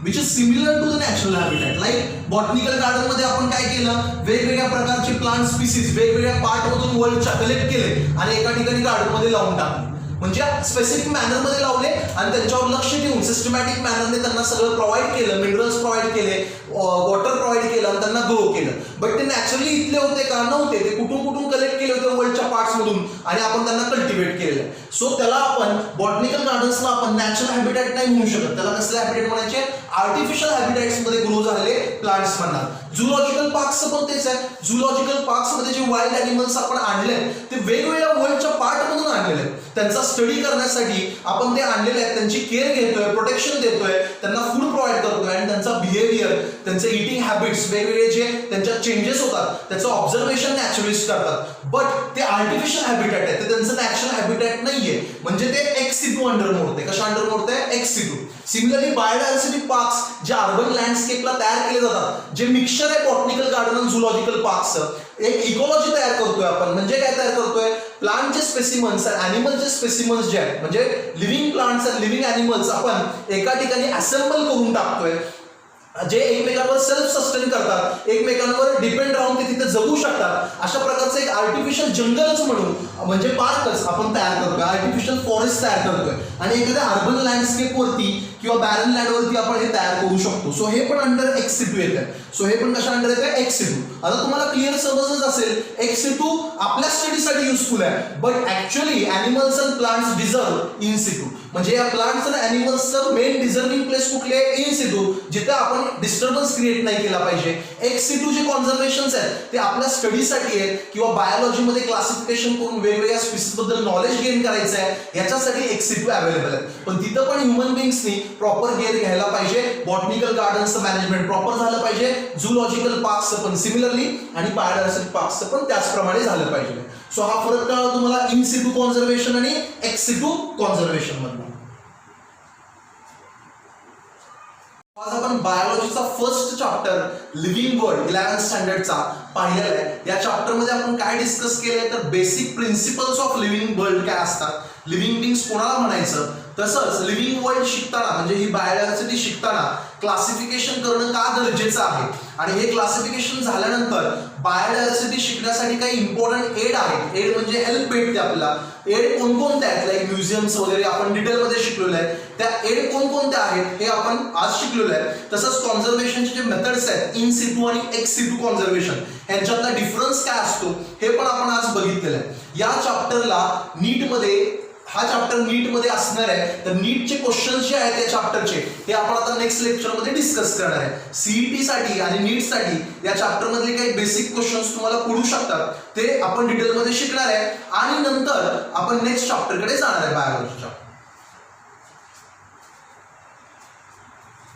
which is similar to the natural habitat. Like botanical garden मध्ये आपण काय केलं, वेगवेगळ्या प्रकारचे प्लांट स्पीसीज वेगवेगळ्या पार्ट मधून वर्ल्डच्या कलेक्ट केले आणि एका ठिकाणी गार्डन मध्ये लावून टाकले. म्हणजे स्पेसिफिक मॅनर मध्ये लावले आणि त्यांच्यावर लक्ष ठेवून सिस्टमॅटिक मॅनरने त्यांना सगळं प्रोव्हाइड केलं, मिनरल्स प्रोव्हाइड केले, वॉटर प्रोव्हाइड केलं आणि त्यांना ग्रो केलं. बट ते नॅचरली इथले होते का, नव्हते. ते कुठून कुठून कलेक्ट केले होते वर्ल्डच्या पार्ट्स मधून आणि आपण त्यांना कल्टिवेट केलेलं. सो त्याला आपण बॉटनिकल गार्डन्सला आपण नॅचरल हॅबिटॅट नाही म्हणू शकत, त्याला कसले हॅबिटॅट म्हणायचे, आर्टिफिशियल हॅबिटॅट्स मध्ये ग्रो झालेले प्लांट्स म्हणणार. झूलॉजिकल पार्क्स पण तेच आहे. झूलॉजिकल पार्क्स मध्ये जे वाईल्ड ॲनिमल्स आपण आणले ते वेगवेगळ्या वर्ल्डच्या पार्ट मधून आणलेले आहेत. त्यांचा स्टडी करण्यासाठी आपण ते आणलेले आहेत, त्यांची केअर घेतोय, प्रोटेक्शन देतोय, त्यांना फूड प्रोव्हाइड करतोय आणि त्यांचा बिहेवियर, त्यांचे इटिंग हॅबिट्स, वेगवेगळे जे त्यांच्या चेंजेस होतात त्याचं ऑब्झर्वेशन नॅचरलिस्ट करतात. बट ते आर्टिफिशियल हॅबिटॅट आहे, ते त्यांचं नॅचरल हॅबिटॅट नाहीये, म्हणजे ते एक्स सिटू अंडर मोडते. कशा अंडर मोडते? Ex situ. Similarly biodiversity parks जे अर्बन लँडस्केपला तयार केले जातात, जे मिक्सचर आहे बॉटनिकल गार्डन आणि झुलॉजिकल पार्कचं, एक इकॉलॉजी तयार करतोय आपण. म्हणजे काय तयार करतोय? प्लांटचे स्पेसिमन्स आणि ॲनिमलचे स्पेसिमन्स जे आहेत, म्हणजे लिव्हिंग प्लांट्स आणि लिव्हिंग ॲनिमल्स आपण एका ठिकाणी असेंबल करून टाकतोय, जे एकमेकांवर सेल्फ सस्टेन करतात, एकमेकांवर डिपेंड राहून ते तिथे जगू शकतात. अशा प्रकारचं एक आर्टिफिशियल जंगलच म्हणून, म्हणजे पार्कच आपण तयार करतोय, आर्टिफिशियल फॉरेस्ट तयार करतोय आणि एखाद्या अर्बन लँडस्केप वरती किंवा बॅरन लँडवरती आपण हे तयार करू शकतो. सो हे पण अंडर एक्स सिटू येत आहे. सो हे पण कशा अंडर येत आहे? Ex situ. आता तुम्हाला क्लिअर समजच असेल, एक्स सिटू आपल्या स्टडीसाठी युजफुल आहे, but actually animals and plants deserve in Situ. म्हणजे या प्लांट्स आणि ॲनिमल्सचं मेन डिझर्विंग प्लेस कुठले आहे? इन सिटू, जिथे आपण डिस्टर्बन्स क्रिएट नाही केला पाहिजे. एक्स सिटू जे कॉन्झर्वेशन्स आहेत ते आपल्या स्टडीसाठी आहेत किंवा बायोलॉजीमध्ये क्लासिफिकेशन करून वेगवेगळ्या स्पीसीज बद्दल नॉलेज गेन करायचं आहे, याच्यासाठी एक्स सिटू अवेलेबल आहे. पण तिथं पण ह्युमन बिंग्सनी प्रॉपर केअर घ्यायला पाहिजे. बॉटनिकल गार्डन्सचं मॅनेजमेंट प्रॉपर झालं पाहिजे, झूलॉजिकल पार्क्सचं पण सिमिलरली आणि बायोडायव्हर्सिटी पार्क्सचं पण त्याचप्रमाणे झालं पाहिजे. सो हा फरक कळला तुम्हाला इन सिटू कॉन्झर्वेशन आणि एक्स सिटू कॉन्झर्वेशन मधला. आज आपण बायोलॉजीचा first chapter living world 11th स्टँडर्डचा पाहिलेला आहे. या चॅप्टर मध्ये आपण काय डिस्कस केलंय तर basic principles of living world काय असतात, लिव्हिंग बिंग्स कोणाला म्हणायचं, तसंच लिव्हिंग वर्ल्ड शिकताना म्हणजे ही बायोडायव्हर्सिटी शिकताना क्लासिफिकेशन करणं का गरजेचं आहे आणि हे क्लासिफिकेशन झाल्यानंतर बायोडायव्हर्सिटी शिकण्यासाठी काही इम्पॉर्टंट एड आहेत. एड म्हणजे हेल्प भेटते आपल्याला. एड कोणकोणत्या आहेत, लाईक म्युझियम्स वगैरे आपण डिटेलमध्ये शिकलेलो आहे. त्या एड कोणकोणत्या आहेत हे आपण आज शिकलेलो आहे. तसंच कॉन्झर्वेशनचे जे मेथड्स आहेत, इन सिटू आणि एक्स सिटू कॉन्झर्वेशन, यांच्यातला डिफरन्स काय असतो हे पण आपण आज बघितलेलं आहे. या चॅप्टरला नीटमध्ये, हा चॅप्टर नीटमध्ये असणार आहे, तर नीटचे क्वेश्चन्स जे आहेत या चॅप्टरचे ते आपण आता नेक्स्ट लेक्चरमध्ये डिस्कस करणार आहे. सीईटी साठी आणि नीट साठी या चॅप्टर मधले काही बेसिक क्वेश्चन्स तुम्हाला पडू शकतात, ते आपण डिटेलमध्ये शिकणार आहे आणि नंतर आपण नेक्स्ट चॅप्टरकडे जाणार आहे बायोलॉजीच्या.